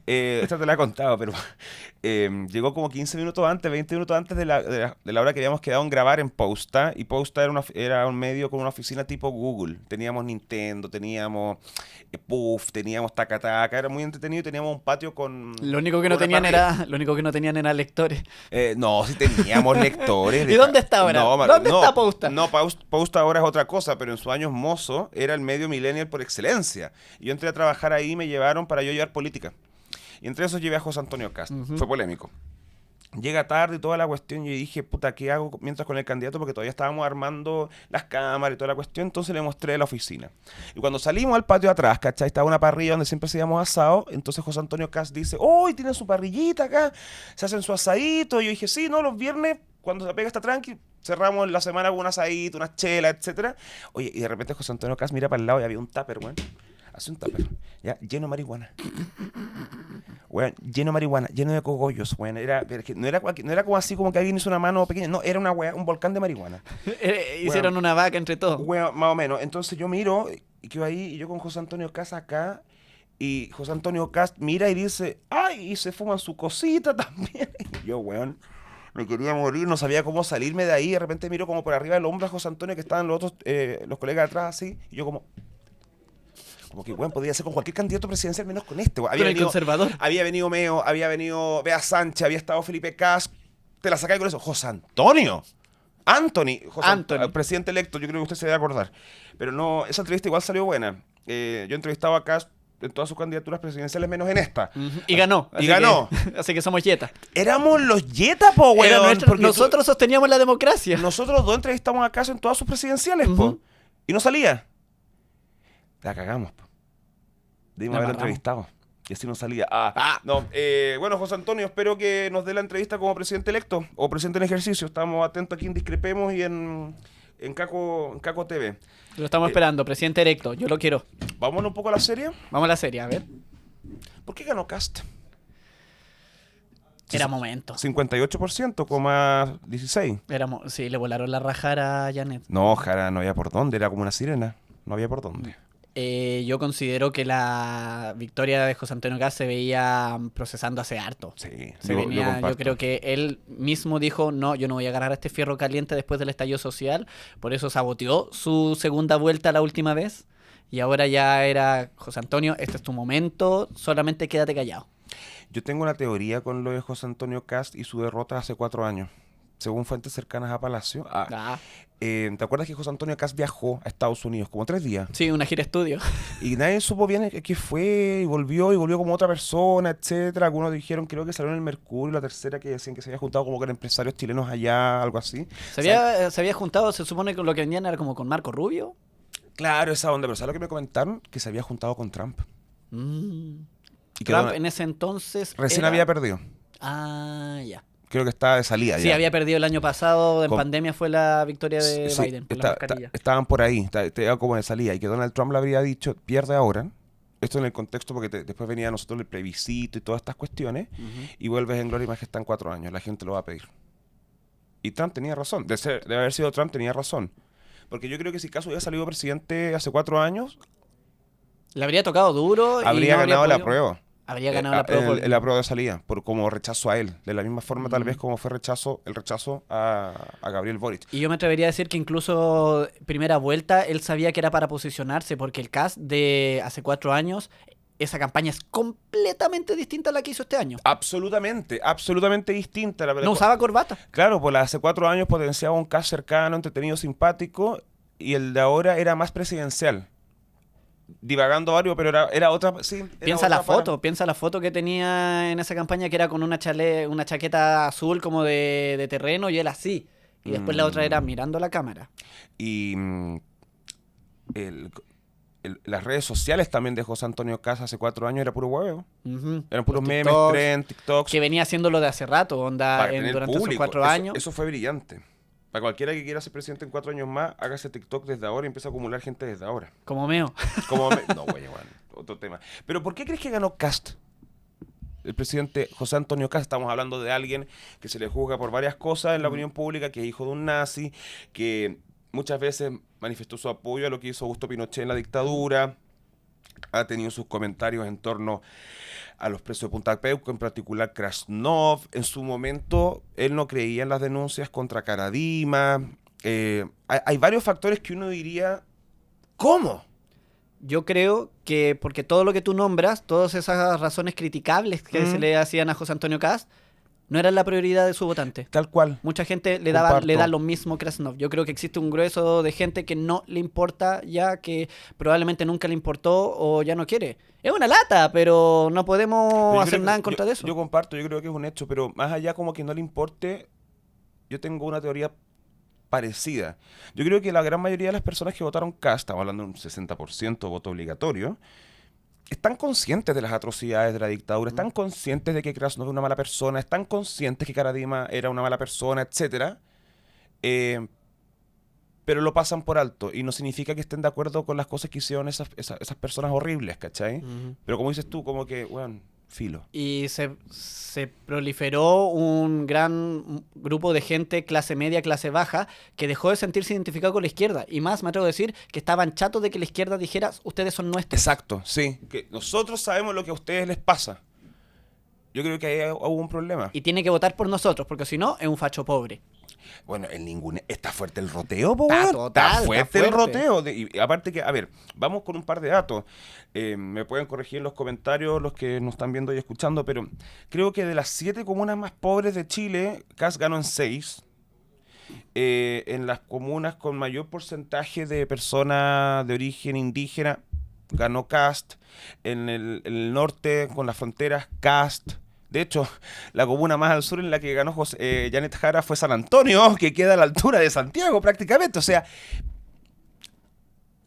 esta te la he contado, pero llegó como 15 minutos antes, 20 minutos antes de la hora que habíamos quedado en grabar en Posta. Y Posta era un medio con una oficina tipo Google. Teníamos Nintendo, teníamos Puff, teníamos Taca Taca, era muy entretenido y teníamos un patio con... Lo único que no con una tenían parrilla. lo único que no tenían era lectores. No, sí teníamos lectores. ¿Y dónde está ahora? No, ¿Dónde está Posta? No, Posta ahora es otra cosa, pero en sus años mozo era el medio millennial por excelencia. Y yo entré a trabajar ahí y me llevaron para yo llevar política. Y entre esos llevé a José Antonio Cast. Ujú. Fue polémico. Llega tarde y toda la cuestión. Y yo dije, puta, ¿qué hago mientras con el candidato? Porque todavía estábamos armando las cámaras y toda la cuestión. Entonces le mostré la oficina. Y cuando salimos al patio de atrás, ¿cachai? Estaba una parrilla donde siempre hacíamos asado. Entonces José Antonio Cast dice, ¡oh! Tienen su parrillita acá. Se hacen su asadito. Y yo dije, sí, no, los viernes, cuando se pega esta tranqui, cerramos la semana con un asadito, unas chelas, etcétera. Oye, y de repente José Antonio Cast mira para el lado y había un tupper, weón. Hace un tupper, ya, lleno de marihuana. Weón, lleno de marihuana, lleno de cogollos, weón. Pero es que no era como así como que alguien hizo una mano pequeña. No, era una weá, un volcán de marihuana. Hicieron una vaca entre todos. Weón, más o menos. Entonces yo miro y quedo ahí y yo con José Antonio Cast acá. Y José Antonio Cast mira y dice, ¡ay! Y se fuman su cosita también. Y yo, weón, me quería morir, no sabía cómo salirme de ahí. De repente miro como por arriba del hombro a José Antonio que estaban los otros, los colegas atrás así. Y yo como que, weón, podría ser con cualquier candidato presidencial menos con este, weón. Con el conservador. Había venido Meo, había venido Bea Sánchez, había estado Felipe Cas. Te la sacáis con eso. José Antonio. Anthony. Presidente electo, yo creo que usted se debe acordar. Pero no, esa entrevista igual salió buena. Yo he entrevistado a Cas en todas sus candidaturas presidenciales menos en esta. Ujú. Y ganó. Y ganó. Así que somos yeta. Éramos los Jetta, po, weón. Era nuestro- porque nosotros sosteníamos la democracia. nosotros dos entrevistamos a Cas en todas sus presidenciales, po. Ujú. Y no salía. La cagamos, po. Debimos La haberlo amarramos. entrevistado. Y así no salía. No. Bueno, José Antonio, espero que nos dé la entrevista como presidente electo o presidente en ejercicio. Estamos atentos aquí en Discrepemos y en en Caco TV. Lo estamos esperando, presidente electo. Yo lo quiero. Vámonos un poco a la serie. Vamos a la serie, a ver. ¿Por qué ganó Cast? Era momento. 58,16. Sí, le volaron la rajara a Janet. No, Jara, no había por dónde, era como una sirena. No había por dónde. Yo considero que la victoria de José Antonio Kast se veía procesando hace harto. Sí, Yo creo que él mismo dijo, no, yo no voy a agarrar este fierro caliente después del estallido social, por eso saboteó su segunda vuelta la última vez, y ahora ya era, José Antonio, este es tu momento, solamente quédate callado. Yo tengo una teoría con lo de José Antonio Kast y su derrota hace 4 años. Según fuentes cercanas a Palacio. ¿Te acuerdas que José Antonio Kast viajó a Estados Unidos como 3 días? Sí, una gira estudio. Y nadie supo bien qué fue, y volvió como otra persona, etcétera. Algunos dijeron, creo que salió en el Mercurio, la tercera que decían que se había juntado como con empresarios chilenos allá, algo así. Se había juntado, se supone que lo que vendían era como con Marco Rubio. Claro, esa onda, pero ¿sabes lo que me comentaron? Que se había juntado con Trump. Y Trump en ese entonces recién había perdido. Ya. Creo que estaba de salida. Sí, ya. Había perdido el año pasado, en pandemia fue la victoria de Biden por la mascarilla. Estaban por ahí, estaba como de salida. Y que Donald Trump le habría dicho, pierde ahora. Esto en el contexto porque después venía a nosotros el plebiscito y todas estas cuestiones. Y vuelves en gloria y majestad en 4 años. La gente lo va a pedir. Y Trump tenía razón. De haber sido Trump, tenía razón. Porque yo creo que si Caso hubiera salido presidente hace 4 años... Le habría tocado duro. Habría ganado la prueba. Habría ganado la prueba. La prueba de salida, como rechazo a él. De la misma forma, tal vez, como fue el rechazo a Gabriel Boric. Y yo me atrevería a decir que incluso primera vuelta, él sabía que era para posicionarse, porque el Kast de hace 4 años, esa campaña es completamente distinta a la que hizo este año. Absolutamente distinta. No usaba corbata. Claro, pues la de hace 4 años potenciaba un Kast cercano, entretenido, simpático, y el de ahora era más presidencial. Divagando varios, pero era otra. Sí, piensa la foto que tenía en esa campaña, que era con una chaqueta azul como de terreno, y él así. Y después la otra era mirando la cámara. Y las redes sociales también de José Antonio Kast hace 4 años era puro huevo. Eran puros memes, trends, TikToks. Que venía haciéndolo de hace rato, durante público. esos 4 años. Eso fue brillante. Para cualquiera que quiera ser presidente en 4 años más, hágase TikTok desde ahora y empieza a acumular gente desde ahora. Como Meo. No, güey, bueno, otro tema. Pero ¿por qué crees que ganó Kast? El presidente José Antonio Kast. Estamos hablando de alguien que se le juzga por varias cosas en la opinión pública, que es hijo de un nazi, que muchas veces manifestó su apoyo a lo que hizo Augusto Pinochet en la dictadura, ha tenido sus comentarios en torno a los presos de Punta Peuco, en particular Krasnov. En su momento, él no creía en las denuncias contra Caradima. Hay varios factores que uno diría, ¿cómo? Yo creo que, porque todo lo que tú nombras, todas esas razones criticables que se le hacían a José Antonio Kast, no eran la prioridad de su votante. Tal cual. Mucha gente le da lo mismo Krasnov. Yo creo que existe un grueso de gente que no le importa ya, que probablemente nunca le importó o ya no quiere. Es una lata, pero no podemos hacer nada en contra de eso. Yo comparto, yo creo que es un hecho, pero más allá como que no le importe, yo tengo una teoría parecida. Yo creo que la gran mayoría de las personas que votaron Kast, estamos hablando de un 60% voto obligatorio, están conscientes de las atrocidades de la dictadura, están conscientes de que Krasnov era una mala persona, están conscientes que Caradima era una mala persona, etcétera, pero lo pasan por alto y no significa que estén de acuerdo con las cosas que hicieron esas personas horribles, ¿cachai? Pero como dices tú, como que, bueno, filo. Y se proliferó un gran grupo de gente, clase media, clase baja, que dejó de sentirse identificado con la izquierda. Y más, me atrevo a decir, que estaban chatos de que la izquierda dijera, ustedes son nuestros. Exacto, sí. Que nosotros sabemos lo que a ustedes les pasa. Yo creo que ahí hubo un problema. Y tiene que votar por nosotros, porque si no, es un facho pobre. Bueno, está fuerte el roteo, po, está fuerte el roteo. Y aparte que, a ver, vamos con un par de datos. Me pueden corregir en los comentarios los que nos están viendo y escuchando, pero creo que de las 7 comunas más pobres de Chile, Kast ganó en 6. En las comunas con mayor porcentaje de personas de origen indígena, ganó Kast. En el norte, con las fronteras, Kast. De hecho, la comuna más al sur en la que ganó Janet Jara fue San Antonio, que queda a la altura de Santiago prácticamente. O sea,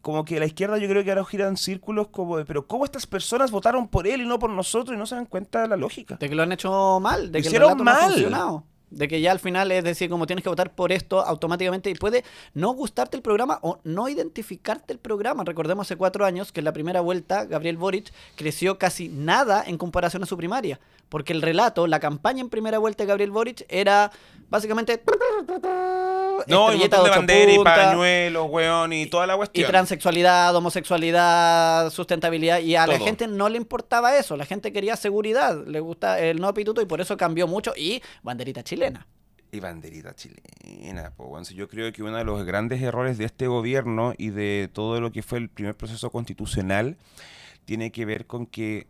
como que la izquierda yo creo que ahora gira en círculos como de, pero ¿cómo estas personas votaron por él y no por nosotros y no se dan cuenta de la lógica? De que lo han hecho mal, de que hicieron el relato mal. no ha funcionado. De que ya al final es decir, como tienes que votar por esto automáticamente y puede no gustarte el programa o no identificarte el programa. Recordemos hace 4 años que en la primera vuelta Gabriel Boric creció casi nada en comparación a su primaria. Porque el relato, la campaña en primera vuelta de Gabriel Boric era básicamente... No, y un estrellita montón de de 8 banderas y puntas, pañuelos, weón, y toda la y cuestión. transexualidad, homosexualidad, sustentabilidad, y a la Todo. gente no le importaba eso, la gente quería seguridad, le gusta el no pituto y por eso cambió mucho, y banderita chilena. Y banderita chilena, po, weón. Si yo creo que uno de los grandes errores de este gobierno y de todo lo que fue el primer proceso constitucional tiene que ver con que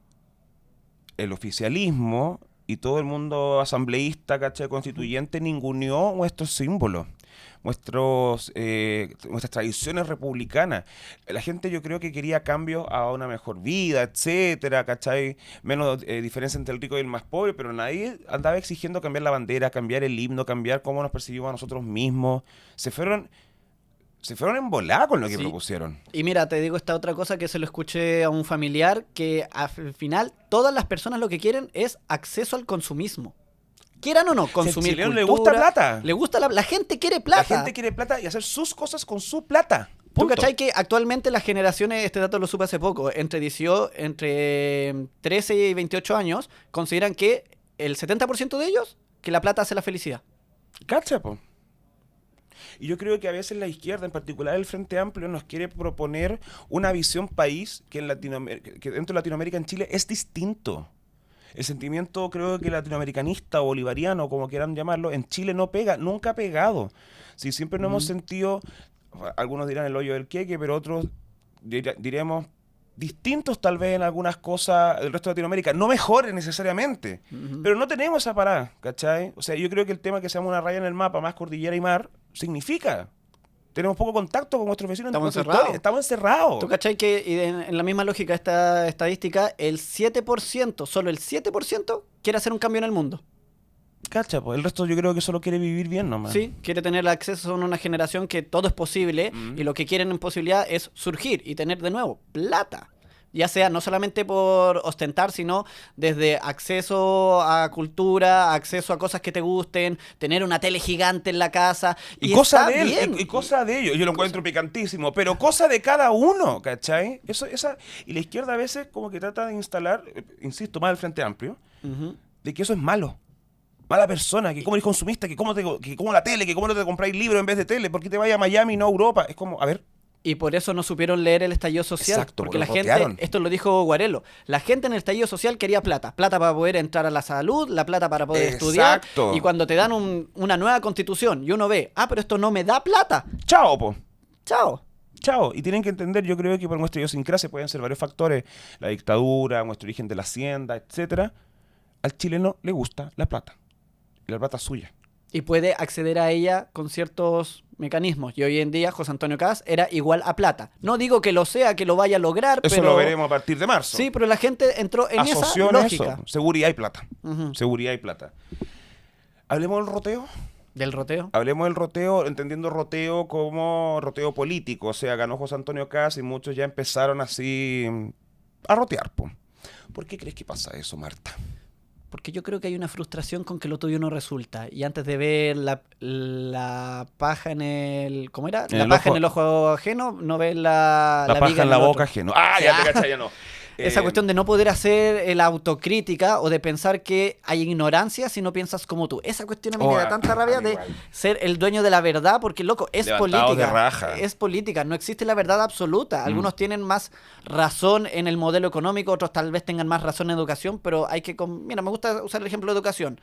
el oficialismo y todo el mundo asambleísta, ¿cachai? Constituyente ninguneó nuestros símbolos, nuestras tradiciones republicanas. La gente yo creo que quería cambios a una mejor vida, etcétera, ¿cachai? Menos diferencia entre el rico y el más pobre, pero nadie andaba exigiendo cambiar la bandera, cambiar el himno, cambiar cómo nos percibimos a nosotros mismos. Se fueron en volada con lo que Sí. propusieron. Y mira, te digo esta otra cosa que se lo escuché a un familiar, que al final todas las personas lo que quieren es acceso al consumismo. Quieran o no, Si al consumir chileno le cultura, gusta plata. le gusta la gente quiere plata. La gente quiere plata y hacer sus cosas con su plata. ¿Tú Punto. cachai que actualmente las generaciones, este dato lo supe hace poco, entre 13 y 28 años, consideran que el 70% de ellos, que la plata hace la felicidad? Cacha, po. Y yo creo que a veces la izquierda, en particular el Frente Amplio, nos quiere proponer una visión país que, que dentro de Latinoamérica, en Chile, es distinto. El sentimiento, creo que latinoamericanista o bolivariano, como quieran llamarlo, en Chile no pega, nunca ha pegado. Si siempre nos hemos sentido, algunos dirán el hoyo del queque, pero otros diremos distintos tal vez en algunas cosas del resto de Latinoamérica, no mejores necesariamente, pero no tenemos esa parada, ¿cachai? O sea, yo creo que el tema que seamos una raya en el mapa, más cordillera y mar, significa. Tenemos poco contacto con nuestros vecinos. Estamos nuestra encerrados. historia, estamos encerrados. ¿Tú cachai que y en la misma lógica de esta estadística, el 7%, solo el 7% quiere hacer un cambio en el mundo? Cacha, pues el resto yo creo que solo quiere vivir bien nomás. Sí, quiere tener acceso a una generación que todo es posible y lo que quieren en posibilidad es surgir y tener de nuevo plata. Ya sea no solamente por ostentar, sino desde acceso a cultura, acceso a cosas que te gusten, tener una tele gigante en la casa. Y cosa está de él, bien. y cosa de ellos. Yo lo encuentro picantísimo, pero cosa de cada uno, ¿cachai? Y la izquierda a veces como que trata de instalar, insisto, más el Frente Amplio, Ujú. de que eso es malo. Mala persona, que cómo eres consumista, que cómo la tele, que cómo no te compráis libros en vez de tele, porque te vayas a Miami y no a Europa. Es como, a ver, Y por eso no supieron leer el estallido social. Exacto, porque lo la gente, rotearon. esto lo dijo Guarelo, la gente en el estallido social quería plata. Plata para poder entrar a la salud, la plata para poder estudiar. Exacto. Y cuando te dan una nueva constitución y uno ve, pero esto no me da plata. chao, po. Chao. Chao. Y tienen que entender, yo creo que por nuestra idiosincrasia pueden ser varios factores, la dictadura, nuestro origen de la hacienda, etcétera. Al chileno le gusta la plata. Y la plata es suya. Y puede acceder a ella con ciertos mecanismos. Y hoy en día José Antonio Caz era igual a plata. No digo que lo sea, que lo vaya a lograr, Eso pero... lo veremos a partir de marzo. Sí, pero la gente entró en Asoció esa en lógica. eso. Seguridad y plata. Ujú. Seguridad y plata. Hablemos del roteo. Del roteo. Hablemos del roteo, entendiendo roteo como roteo político. O sea, ganó José Antonio Caz y muchos ya empezaron así a rotear, po. ¿Por qué crees que pasa eso, Marta? Porque yo creo que hay una frustración con que lo tuyo no resulta. Y antes de ver la paja en el... ¿Cómo era? En La el paja ojo- en el ojo ajeno, no ves la La paja viga en la el boca otro. ajeno. Ah, ya te cachai, ya no. Esa cuestión de no poder hacer la autocrítica o de pensar que hay ignorancia si no piensas como tú. Esa cuestión a mí me da tanta rabia de igual. ser el dueño de la verdad, porque loco, es Levantados política. de raja. Es política, no existe la verdad absoluta. Algunos tienen más razón en el modelo económico, otros tal vez tengan más razón en educación, pero hay que... Mira, me gusta usar el ejemplo de educación.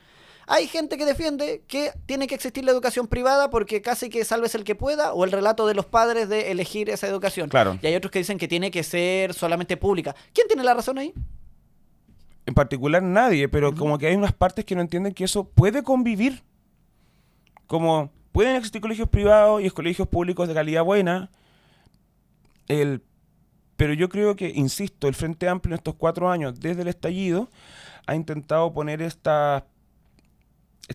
Hay gente que defiende que tiene que existir la educación privada porque casi que salves el que pueda, o el relato de los padres de elegir esa educación. Claro. Y hay otros que dicen que tiene que ser solamente pública. ¿Quién tiene la razón ahí? En particular nadie, pero como que hay unas partes que no entienden que eso puede convivir. Como pueden existir colegios privados y colegios públicos de calidad buena, pero yo creo que, insisto, el Frente Amplio en estos 4 años, desde el estallido, ha intentado poner estas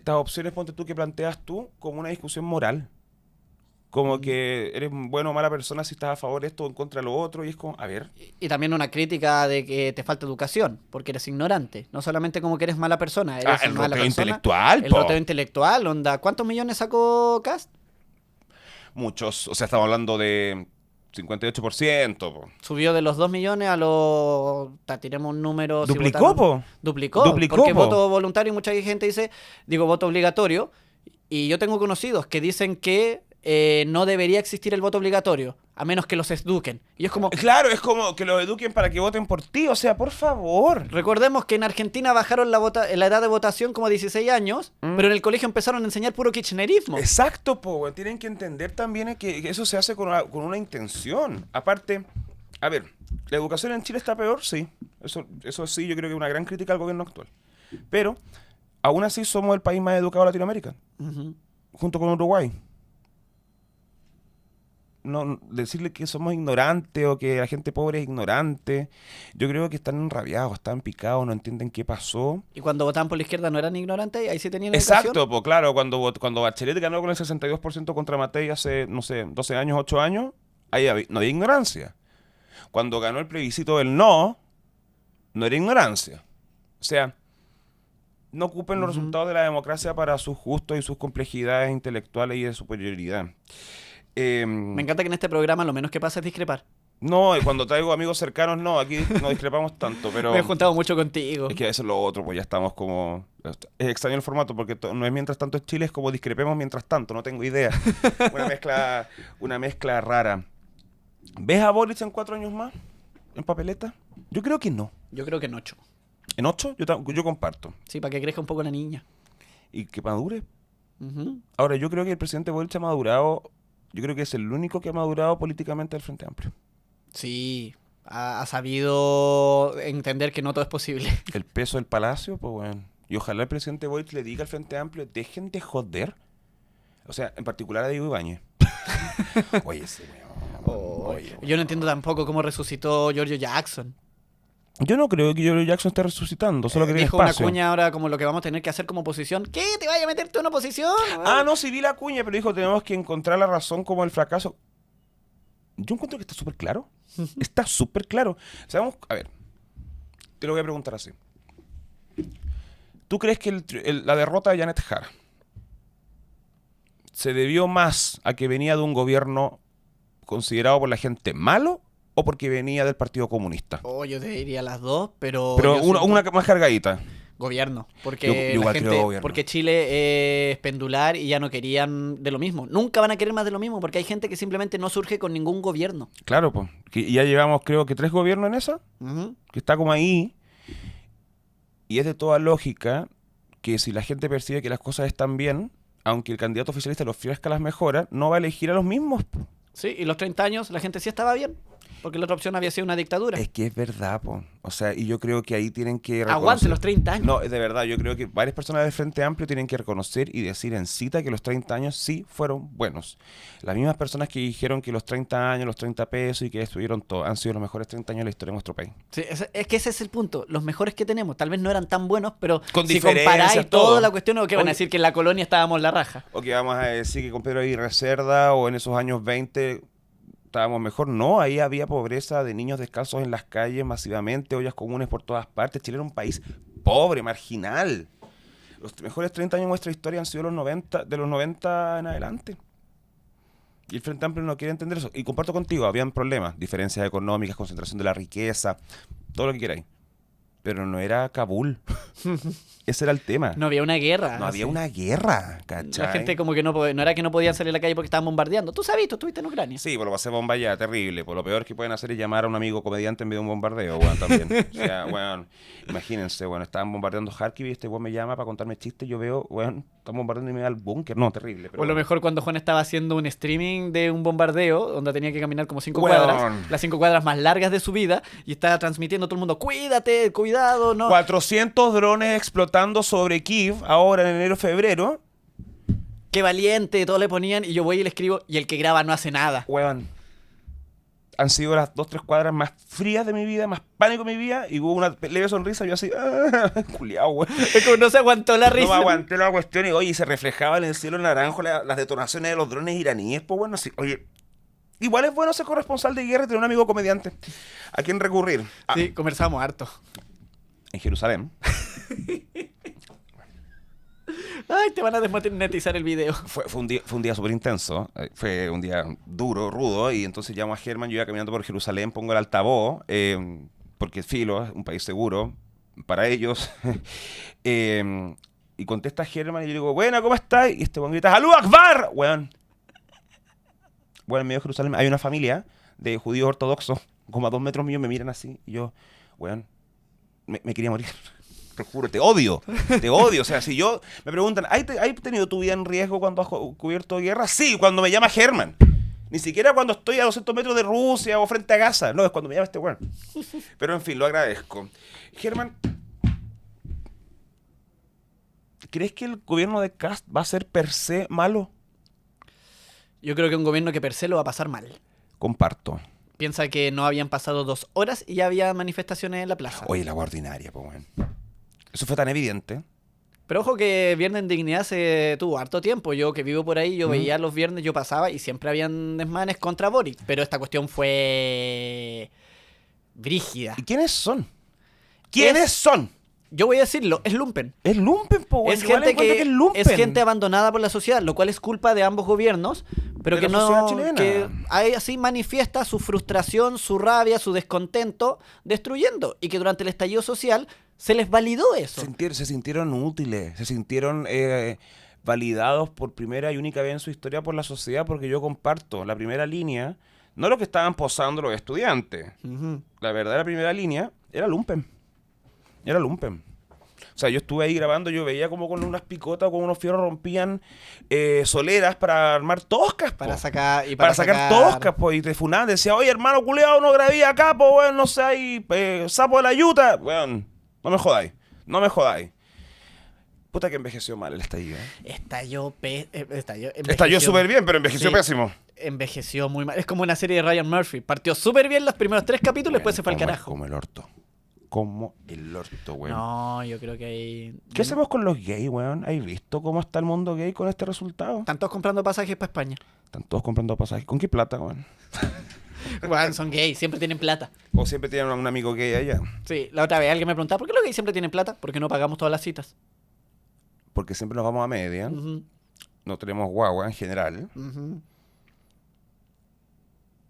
opciones, ponte tú, que planteas tú, como una discusión moral. Como que eres buena o mala persona si estás a favor de esto o en contra de lo otro. Y es como, a ver. Y también una crítica de que te falta educación, porque eres ignorante. No solamente como que eres mala persona, eres El mala roteo persona. intelectual, El po. roteo intelectual, onda. ¿Cuántos millones sacó Cast? Muchos, o sea, estamos hablando de 58%, po. Subió de los 2 millones a los... Tiremos un número... si Duplicó, votaron- po. Duplicó, Duplicó, porque po. voto voluntario y mucha gente dice, digo, voto obligatorio. Y yo tengo conocidos que dicen que no debería existir el voto obligatorio, a menos que los eduquen. Y es como... Claro, es como que los eduquen para que voten por ti, o sea, por favor. Recordemos que en Argentina bajaron la edad de votación como a 16 años, pero en el colegio empezaron a enseñar puro kirchnerismo. Exacto, po, weón. Tienen que entender también que eso se hace con una intención. Aparte, a ver, ¿la educación en Chile está peor? Sí. Eso sí, yo creo que es una gran crítica al gobierno actual. Pero, aún así, somos el país más educado de Latinoamérica, Ujú. junto con Uruguay. No, decirle que somos ignorantes o que la gente pobre es ignorante, yo creo que están enrabiados, están picados, no entienden qué pasó. Y cuando votaban por la izquierda no eran ignorantes, ahí sí tenían educación. Exacto, pues claro, cuando Bachelet ganó con el 62% contra Matei hace, no sé, 12 años, 8 años, ahí no había ignorancia. Cuando ganó el plebiscito del no era ignorancia. O sea, no ocupen los resultados de la democracia para sus gustos y sus complejidades intelectuales y de superioridad. Me encanta que en este programa lo menos que pasa es discrepar. No, y cuando traigo amigos cercanos, no, aquí no discrepamos tanto, pero Me he juntado mucho contigo. es que eso es lo otro, pues ya estamos como... Es extraño el formato porque no es mientras tanto es Chile, es como discrepemos mientras tanto, no tengo idea. Una mezcla rara. ¿Ves a Boric en 4 años más? ¿En papeleta? Yo creo que no. Yo creo que en 8. ¿En 8? Yo comparto. Sí, para que crezca un poco la niña. ¿Y que madure? Ujú. Ahora, yo creo que el presidente Boric ha madurado, yo creo que es el único que ha madurado políticamente del Frente Amplio. Sí, ha sabido entender que no todo es posible. El peso del palacio, pues bueno. Y ojalá el presidente Boric le diga al Frente Amplio, dejen de joder. O sea, en particular a Diego Ibáñez. Oye, ese weón. Oye, Yo no entiendo tampoco cómo resucitó Giorgio Jackson. yo no creo que Giorgio Jackson esté resucitando, solo que tiene Dijo una espacio. cuña ahora como lo que vamos a tener que hacer como oposición. ¿Qué? ¿Te vaya a meter tú en oposición? Ah, no, sí vi la cuña, pero dijo, tenemos que encontrar la razón como el fracaso. Yo encuentro que está súper claro. Está súper claro. Sabemos, a ver, te lo voy a preguntar así. ¿Tú crees que la derrota de Janet Jara se debió más a que venía de un gobierno considerado por la gente malo o porque venía del Partido Comunista? Oh, yo te diría las dos, pero... Pero yo una siento- más cargadita. Gobierno, Yo porque la igual creo gente, gobierno. porque Chile es pendular y ya no querían de lo mismo. Nunca van a querer más de lo mismo porque hay gente que simplemente no surge con ningún gobierno. Claro, pues. Y ya llevamos, creo que 3 gobiernos en esa, Ujú. que está como ahí. Y es de toda lógica que si la gente percibe que las cosas están bien, aunque el candidato oficialista le ofrezca las mejoras, no va a elegir a los mismos, po. Sí, y los 30 años la gente sí estaba bien, porque la otra opción había sido una dictadura. Es que es verdad, po. O sea, y yo creo que ahí tienen que Aguante reconocer- los 30 años. No, es de verdad, yo creo que varias personas del Frente Amplio tienen que reconocer y decir en cita que los 30 años sí fueron buenos. Las mismas personas que dijeron que los 30 años, los 30 pesos y que estuvieron todo, han sido los mejores 30 años de la historia de nuestro país. Sí, es que ese es el punto. Los mejores que tenemos tal vez no eran tan buenos, pero Con si diferencias, comparáis todo. toda la cuestión, ¿o qué van a Oye. decir? Que en la colonia estábamos la raja. O que vamos a decir que con Pedro Aguirre Cerda o en esos años 20 estábamos mejor. No, ahí había pobreza de niños descalzos en las calles masivamente, ollas comunes por todas partes. Chile era un país pobre, marginal. Los mejores 30 años de nuestra historia han sido de los 90 en adelante. Y el Frente Amplio no quiere entender eso. Y comparto contigo, habían problemas, diferencias económicas, concentración de la riqueza, todo lo que queráis. Pero no era Kabul. Ese era el tema. No había una guerra. No había así. una guerra, ¿cachai? La gente como que no era que no podían salir a la calle porque estaban bombardeando. Tú sabes, tú estuviste en Ucrania. Sí, pues lo pasé bomba ya, terrible. Pues lo peor que pueden hacer es llamar a un amigo comediante en vez de un bombardeo, weón, también. O sea, weón, imagínense, weón, estaban bombardeando Kharkiv y este weón me llama para contarme chistes. Yo veo, weón, están bombardeando y me da al búnker. No, terrible. Pero O lo bueno. mejor cuando Juan estaba haciendo un streaming de un bombardeo, donde tenía que caminar como 5 Weón. cuadras, las 5 cuadras más largas de su vida, y estaba transmitiendo a todo el mundo, cuídate, cuidado, no. 400 drones explotando sobre Kiev ahora en enero-febrero. Qué valiente, todo le ponían, y yo voy y le escribo, y el que graba no hace nada. Weón. han sido las 2-3 cuadras más frías de mi vida, más pánico de mi vida, y hubo una leve sonrisa, y yo así, culiao, güey. Es como no se aguantó la No risa. me aguanté la cuestión, y oye, y se reflejaba en el cielo naranjo las detonaciones de los drones iraníes, pues bueno, sí, oye. Igual es bueno ser corresponsal de guerra y tener un amigo comediante. ¿A quién recurrir? Sí, conversamos harto. En Jerusalén. Ay, te van a desmonetizar el video. Fue un día súper intenso. Fue un día duro, rudo. Y entonces llamo a Germán. Yo iba caminando por Jerusalén, pongo el altavoz. Porque filo, es un país seguro para ellos. Y contesta Germán y yo digo, buena, ¿cómo estás? Y este weón grita, ¡Alú Akbar! Weón. Bueno, en medio de Jerusalén hay una familia de judíos ortodoxos, como a 2 metros míos me miran así, y yo, weón, me quería morir. Te juro, te odio. O sea, si yo, me preguntan, ¿hay tenido tu vida en riesgo cuando has cubierto guerra? Sí, cuando me llama Germán. Ni siquiera cuando estoy a 200 metros de Rusia o frente a Gaza. No, es cuando me llama este weón. Pero en fin, lo agradezco. Germán, ¿crees que el gobierno de Kast va a ser per se malo? Yo creo que un gobierno que per se lo va a pasar mal. Comparto. Piensa que no habían pasado 2 horas y ya había manifestaciones en la plaza. Oye, la guardia ordinaria, pues, weón. Eso fue tan evidente. Pero ojo que Viernes en Dignidad se tuvo harto tiempo. Yo que vivo por ahí, yo veía los viernes, yo pasaba y siempre habían desmanes contra Boric. Pero esta cuestión fue brígida. ¿Y quiénes son? ¿Quiénes son? Yo voy a decirlo, es lumpen. Es lumpen, po, weón. Es gente que es lumpen. es gente abandonada por la sociedad, lo cual es culpa de ambos gobiernos, pero De que la sociedad no chilena. que ahí así manifiesta su frustración, su rabia, su descontento, destruyendo, y que durante el estallido social se les validó eso. Se sintieron útiles, se sintieron validados por primera y única vez en su historia por la sociedad, porque yo comparto la primera línea, no lo que estaban posando los estudiantes. Ujú. La verdadera primera línea era lumpen. Era lumpen. O sea, yo estuve ahí grabando, yo veía como con unas picotas o con unos fierros rompían soleras para armar toscas, po. Para sacar Para sacar toscas, pues, y te funaban, decía, oye, hermano culeado, no grabé acá, pues, weón, no sé, hay sapo de la yuta. Weón, no me jodáis, no me jodáis. Puta que envejeció mal el estallido. Estalló Estalló súper bien, pero envejeció Sí. pésimo. Envejeció muy mal. Es como una serie de Ryan Murphy. Partió súper bien los primeros 3 capítulos, después se fue al Como carajo. Como el orto. Como el orto, weón. No, yo creo que hay... ¿Qué hacemos con los gays, weón? ¿Has visto cómo está el mundo gay con este resultado? Están todos comprando pasajes para España. Están todos comprando pasajes. ¿Con qué plata, weón? Bueno, son gays, siempre tienen plata. O siempre tienen un amigo gay allá. Sí, la otra vez alguien me preguntaba, ¿por qué los gays siempre tienen plata? Porque no pagamos todas las citas. Porque siempre nos vamos a media. Ujú, No tenemos guagua en general. ujú.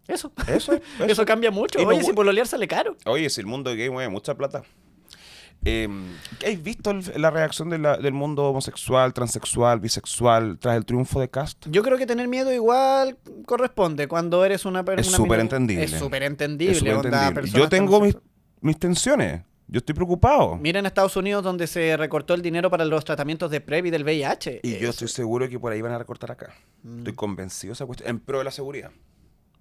Eso. Eso es. Eso cambia mucho. Y no Oye, gu- si pololear sale caro. Oye, si el mundo gay mueve mucha plata. ¿Has visto la reacción del mundo homosexual, transexual, bisexual tras el triunfo de Kast? Yo creo que tener miedo igual corresponde cuando eres una persona... Es súper entendible. Es súper entendible. Es súper onda, entendible. personas Yo tengo tan- mis tensiones. Yo estoy preocupado. Mira en Estados Unidos donde se recortó el dinero para los tratamientos de PrEP y del VIH. Y yo Eso, estoy seguro que por ahí van a recortar acá. Estoy convencido de esa cuestión. En pro de la seguridad.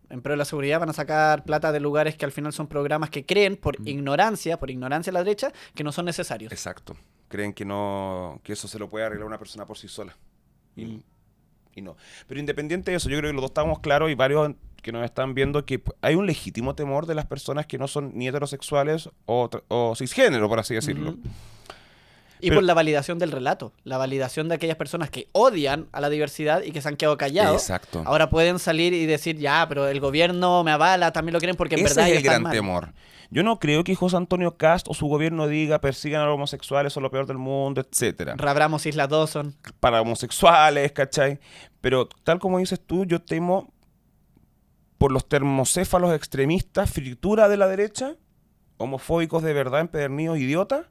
en pro de la seguridad van a sacar plata de lugares que al final son programas que creen por ignorancia de la derecha, que no son necesarios. Exacto. Creen que no, que eso se lo puede arreglar una persona por sí sola. Y no. Pero independiente de eso, yo creo que los dos estamos claros y varios que nos están viendo que hay un legítimo temor de las personas que no son ni heterosexuales o cisgénero, por así decirlo. Ujú. Y Pero- por la validación del relato, la validación de aquellas personas que odian a la diversidad y que se han quedado callados. Exacto. Ahora pueden salir y decir, ya, pero el gobierno me avala, también lo creen porque en Ese verdad es el ellos están gran mal. temor. Yo no creo que José Antonio Cast o su gobierno diga persigan a los homosexuales, son lo peor del mundo, etcétera. Rabramos Isla Dawson. Para homosexuales, ¿cachai? Pero tal como dices tú, yo temo por los termocéfalos extremistas, fritura de la derecha, homofóbicos de verdad, empedernidos, idiotas,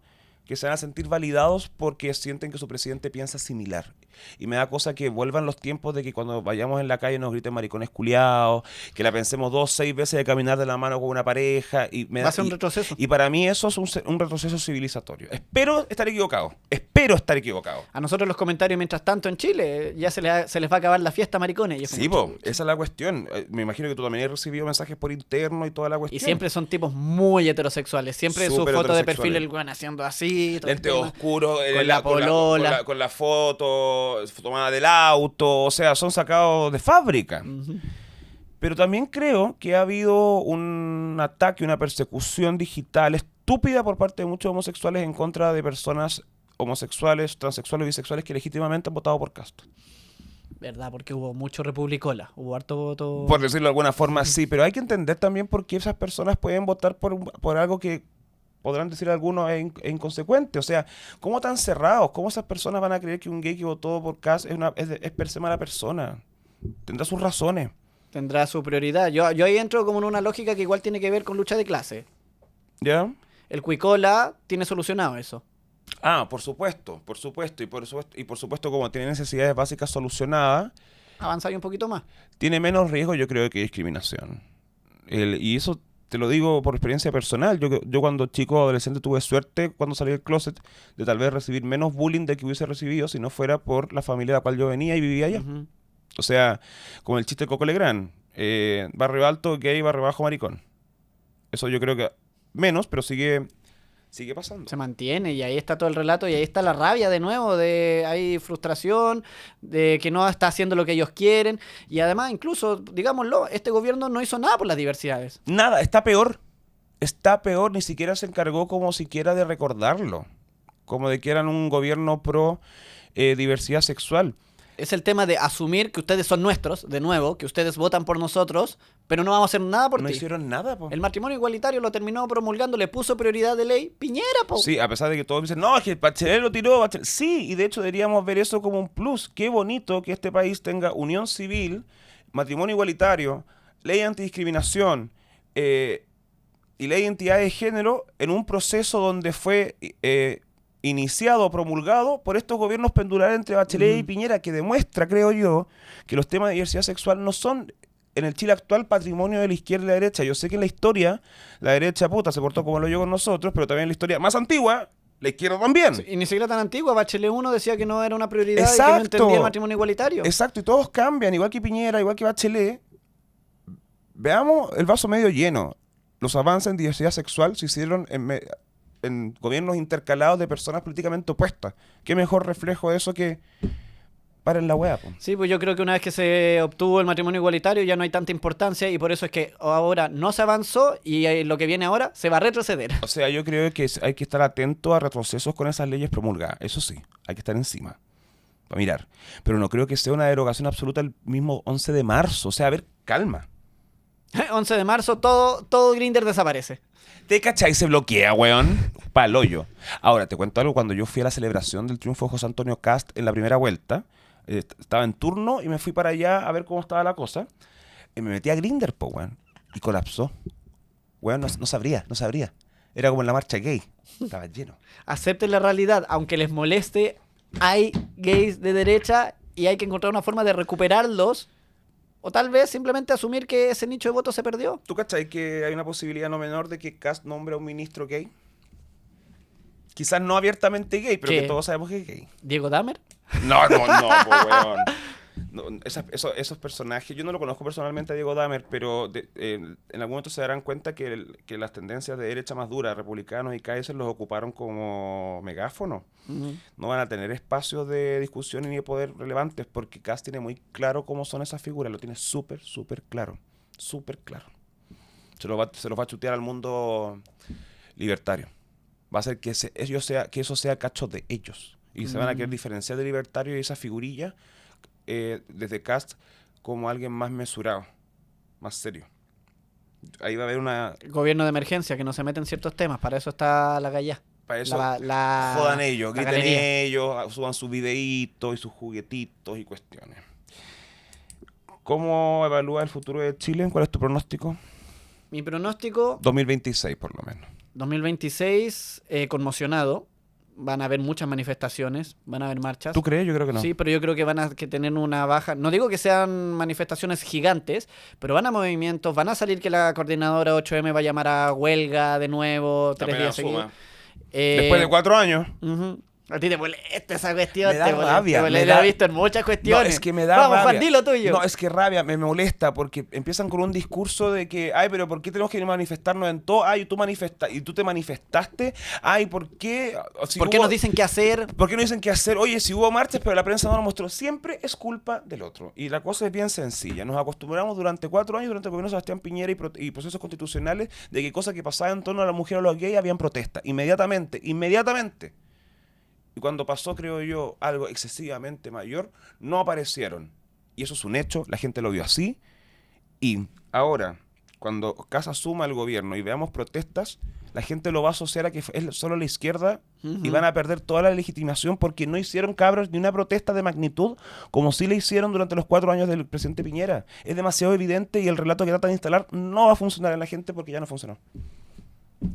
que se van a sentir validados porque sienten que su presidente piensa similar. Y me da cosa que vuelvan los tiempos de que cuando vayamos en la calle nos griten maricones culiados, que la pensemos 2-6 veces de caminar de la mano con una pareja. Y me Va da, a ser un y- retroceso. Y para mí eso es un retroceso civilizatorio. Espero estar equivocado. Espero estar equivocado. A nosotros los comentarios, mientras tanto, en Chile, ya se les va a acabar la fiesta, maricones. Y es Sí, como, po, esa es la cuestión. Me imagino que tú también has recibido mensajes por interno y toda la y cuestión. siempre son tipos muy heterosexuales. Siempre su Súper foto de perfil, heterosexuales. el weón haciendo así. todo el Lente tema. oscuro, Con la polola. con la foto tomada del auto, o sea, son sacados de fábrica. Ujú. Pero también creo que ha habido un ataque, una persecución digital estúpida por parte de muchos homosexuales en contra de personas homosexuales, transexuales, bisexuales que legítimamente han votado por Cast. ¿Verdad? Porque hubo mucho republicola, hubo harto voto... Por decirlo de alguna forma, sí, pero hay que entender también por qué esas personas pueden votar por algo que podrán decir algunos es inconsecuente. O sea, ¿cómo tan cerrados? ¿Cómo esas personas van a creer que un gay que votó por Cast es per se mala persona? Tendrá sus razones. Tendrá su prioridad. Yo ahí entro como en una lógica que igual tiene que ver con lucha de clase. ¿Ya? El Cuicola tiene solucionado eso. Ah, por supuesto. Y por supuesto, como tiene necesidades básicas solucionadas, Avanza ahí un poquito más. tiene menos riesgo, yo creo, que discriminación. Y eso te lo digo por experiencia personal. Yo cuando chico, adolescente, tuve suerte cuando salí del closet de tal vez recibir menos bullying del que hubiese recibido si no fuera por la familia de la cual yo venía y vivía allá. Ujú. O sea, como el chiste de Coco Legrand. Barrio alto, gay, barrio bajo, maricón. Eso yo creo que menos, pero sigue pasando. Se mantiene y ahí está todo el relato y ahí está la rabia de nuevo, hay frustración, de que no está haciendo lo que ellos quieren y además incluso, digámoslo, este gobierno no hizo nada por las diversidades. Nada, está peor. Está peor, ni siquiera se encargó como siquiera de recordarlo. Como de que eran un gobierno pro diversidad sexual. Es el tema de asumir que ustedes son nuestros, de nuevo, que ustedes votan por nosotros, pero no vamos a hacer nada por No ti. hicieron nada, po. El matrimonio igualitario lo terminó promulgando, le puso prioridad de ley Piñera, po. Sí, a pesar de que todos dicen, no, es que Bachelet lo tiró. Sí, y de hecho deberíamos ver eso como un plus. Qué bonito que este país tenga unión civil, matrimonio igualitario, ley antidiscriminación y ley de identidad de género en un proceso donde fue iniciado o promulgado por estos gobiernos pendulares entre Bachelet y Piñera, que demuestra, creo yo, que los temas de diversidad sexual no son en el Chile actual patrimonio de la izquierda y la derecha. Yo sé que en la historia la derecha puta se portó como lo yo con nosotros, pero también en la historia más antigua, la izquierda también. Sí, y ni siquiera tan antigua, Bachelet 1 decía que no era una prioridad y que Exacto. no entendía el matrimonio igualitario. Exacto, y todos cambian, igual que Piñera, igual que Bachelet. Veamos el vaso medio lleno. Los avances en diversidad sexual se hicieron en gobiernos intercalados de personas políticamente opuestas. ¿Qué mejor reflejo de eso que paren la hueá, po? Sí, pues yo creo que una vez que se obtuvo el matrimonio igualitario ya no hay tanta importancia y por eso es que ahora no se avanzó y lo que viene ahora se va a retroceder. O sea, yo creo que hay que estar atento a retrocesos con esas leyes promulgadas. Eso sí, hay que estar encima para mirar. Pero no creo que sea una derogación absoluta el mismo 11 de marzo. O sea, a ver, calma. 11 de marzo, todo Grindr desaparece. ¿Te cachai? Se bloquea, weón. Pa'l hoyo. Ahora, te cuento algo. Cuando yo fui a la celebración del triunfo de José Antonio Cast en la primera vuelta, estaba en turno y me fui para allá a ver cómo estaba la cosa. Y me metí a Grindr, po, weón. Y colapsó. Weón, no sabría. Era como en la marcha gay. Estaba lleno. Acepten la realidad, aunque les moleste, hay gays de derecha y hay que encontrar una forma de recuperarlos. O tal vez simplemente asumir que ese nicho de votos se perdió. ¿Tú cachai que hay una posibilidad no menor de que Cast nombre a un ministro gay? Quizás no abiertamente gay, pero ¿Qué? que todos sabemos que es gay. ¿Diego Dahmer? No, po, weón. No, esos personajes, yo no lo conozco personalmente a Diego Dahmer, pero en algún momento se darán cuenta que las tendencias de derecha más duras, republicanos y Kaiser, los ocuparon como megáfono. No van a tener espacios de discusión ni de poder relevantes porque Cast tiene muy claro cómo son esas figuras, lo tiene súper claro. Se los va a chutear al mundo libertario. Va a hacer que eso sea cacho de ellos. Y se van a querer diferenciar de libertario y esa figurilla desde Cast como alguien más mesurado, más serio. Ahí va a haber una... Gobierno de emergencia, que no se mete en ciertos temas. Para eso está la galla. Para eso La jodan ellos, la griten galería. ellos, suban sus videitos y sus juguetitos y cuestiones. ¿Cómo evalúa el futuro de Chile? ¿Cuál es tu pronóstico? Mi pronóstico, 2026 por lo menos. 2026, conmocionado. Van a haber muchas manifestaciones, van a haber marchas. ¿Tú crees? Yo creo que no. Sí, pero yo creo que van a tener una baja. No digo que sean manifestaciones gigantes, pero van a movimientos, van a salir que la coordinadora 8M va a llamar a huelga de nuevo, 3 días seguidos. Después de 4 años. Ujú. A ti te molesta esa cuestión. Me da rabia, Lo he visto en muchas cuestiones. No, es que me da Vamos, rabia. Juan, dilo tuyo. No, es que rabia, me molesta porque empiezan con un discurso de que, ay, pero ¿por qué tenemos que manifestarnos en todo? Ay, tú te manifestaste. Ay, ¿por qué? Si ¿Por qué nos dicen qué hacer? ¿Por qué no dicen qué hacer? Oye, si hubo marchas, pero la prensa no lo mostró. Siempre es culpa del otro. Y la cosa es bien sencilla. Nos acostumbramos durante 4 años, durante el gobierno de Sebastián Piñera y procesos constitucionales, de que cosas que pasaban en torno a la mujer o a los gays habían protesta. Inmediatamente. Y cuando pasó, creo yo, algo excesivamente mayor, no aparecieron. Y eso es un hecho, la gente lo vio así. Y ahora, cuando Kast asuma el gobierno y veamos protestas, la gente lo va a asociar a que es solo la izquierda y van a perder toda la legitimación porque no hicieron, cabros, ni una protesta de magnitud como sí le hicieron durante los 4 años del presidente Piñera. Es demasiado evidente y el relato que tratan de instalar no va a funcionar en la gente porque ya no funcionó.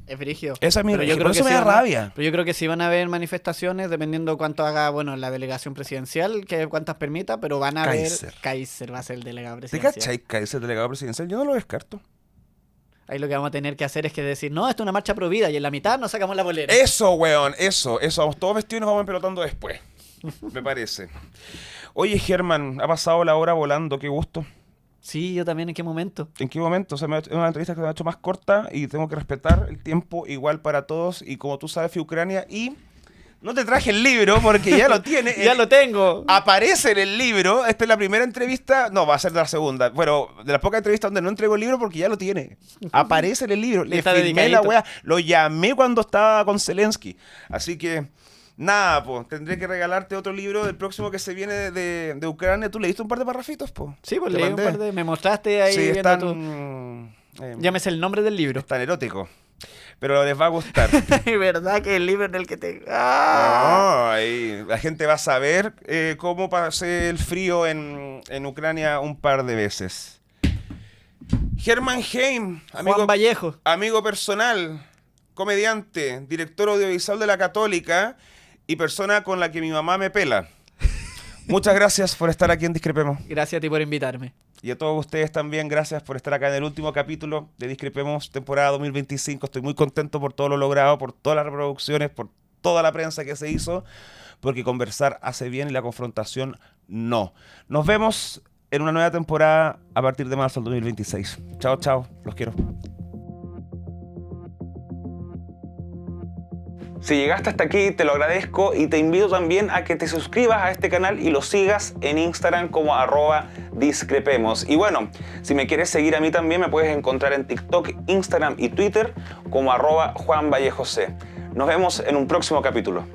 Es brígido. Esa es mi Pero yo creo por eso que me da rabia. Pero yo creo que sí van a haber manifestaciones, dependiendo cuánto haga, bueno, la delegación presidencial, que cuántas permita, pero van a haber... Kaiser va a ser el delegado ¿Te presidencial. cachai, Kaiser, delegado presidencial? Yo no lo descarto. Ahí lo que vamos a tener que hacer es que decir, no, esto es una marcha pro vida, y en la mitad nos sacamos la bolera. Eso, weón, eso. Vamos todos vestidos y nos vamos empelotando después. Me parece. Oye, Germán, ha pasado la hora volando, qué gusto. Sí, yo también, ¿en qué momento? ¿En qué momento? O sea, es una entrevista que me ha hecho más corta y tengo que respetar el tiempo igual para todos. Y como tú sabes, fui a Ucrania y no te traje el libro porque ya lo tiene. ¡Ya lo tengo! Aparece en el libro. Esta es la primera entrevista. No, va a ser de la segunda. Bueno, de las pocas entrevistas donde no entrego el libro porque ya lo tiene. Aparece en el libro. Le firmé la wea. Lo llamé cuando estaba con Zelensky. Así que... nada, pues, tendré que regalarte otro libro del próximo que se viene de Ucrania. ¿Tú leíste un par de parrafitos, pues? Sí, pues leí un par de... Me mostraste ahí sí, viendo están... llámese el nombre del libro. Están eróticos. Pero les va a gustar. ¿Verdad que el libro en el que te... ¡Ah! No, ahí la gente va a saber cómo pasé el frío en Ucrania un par de veces. Germán Heim, Juan Vallejo. Amigo personal, comediante, director audiovisual de La Católica y persona con la que mi mamá me pela. Muchas gracias por estar aquí en Discrepemos. Gracias a ti por invitarme. Y a todos ustedes también, gracias por estar acá en el último capítulo de Discrepemos, temporada 2025. Estoy muy contento por todo lo logrado, por todas las reproducciones, por toda la prensa que se hizo, porque conversar hace bien y la confrontación no. Nos vemos en una nueva temporada a partir de marzo del 2026. Chao, chao. Los quiero. Si llegaste hasta aquí, te lo agradezco y te invito también a que te suscribas a este canal y lo sigas en Instagram como @discrepemos. Y bueno, si me quieres seguir a mí también, me puedes encontrar en TikTok, Instagram y Twitter como @JuanVallejoC. Nos vemos en un próximo capítulo.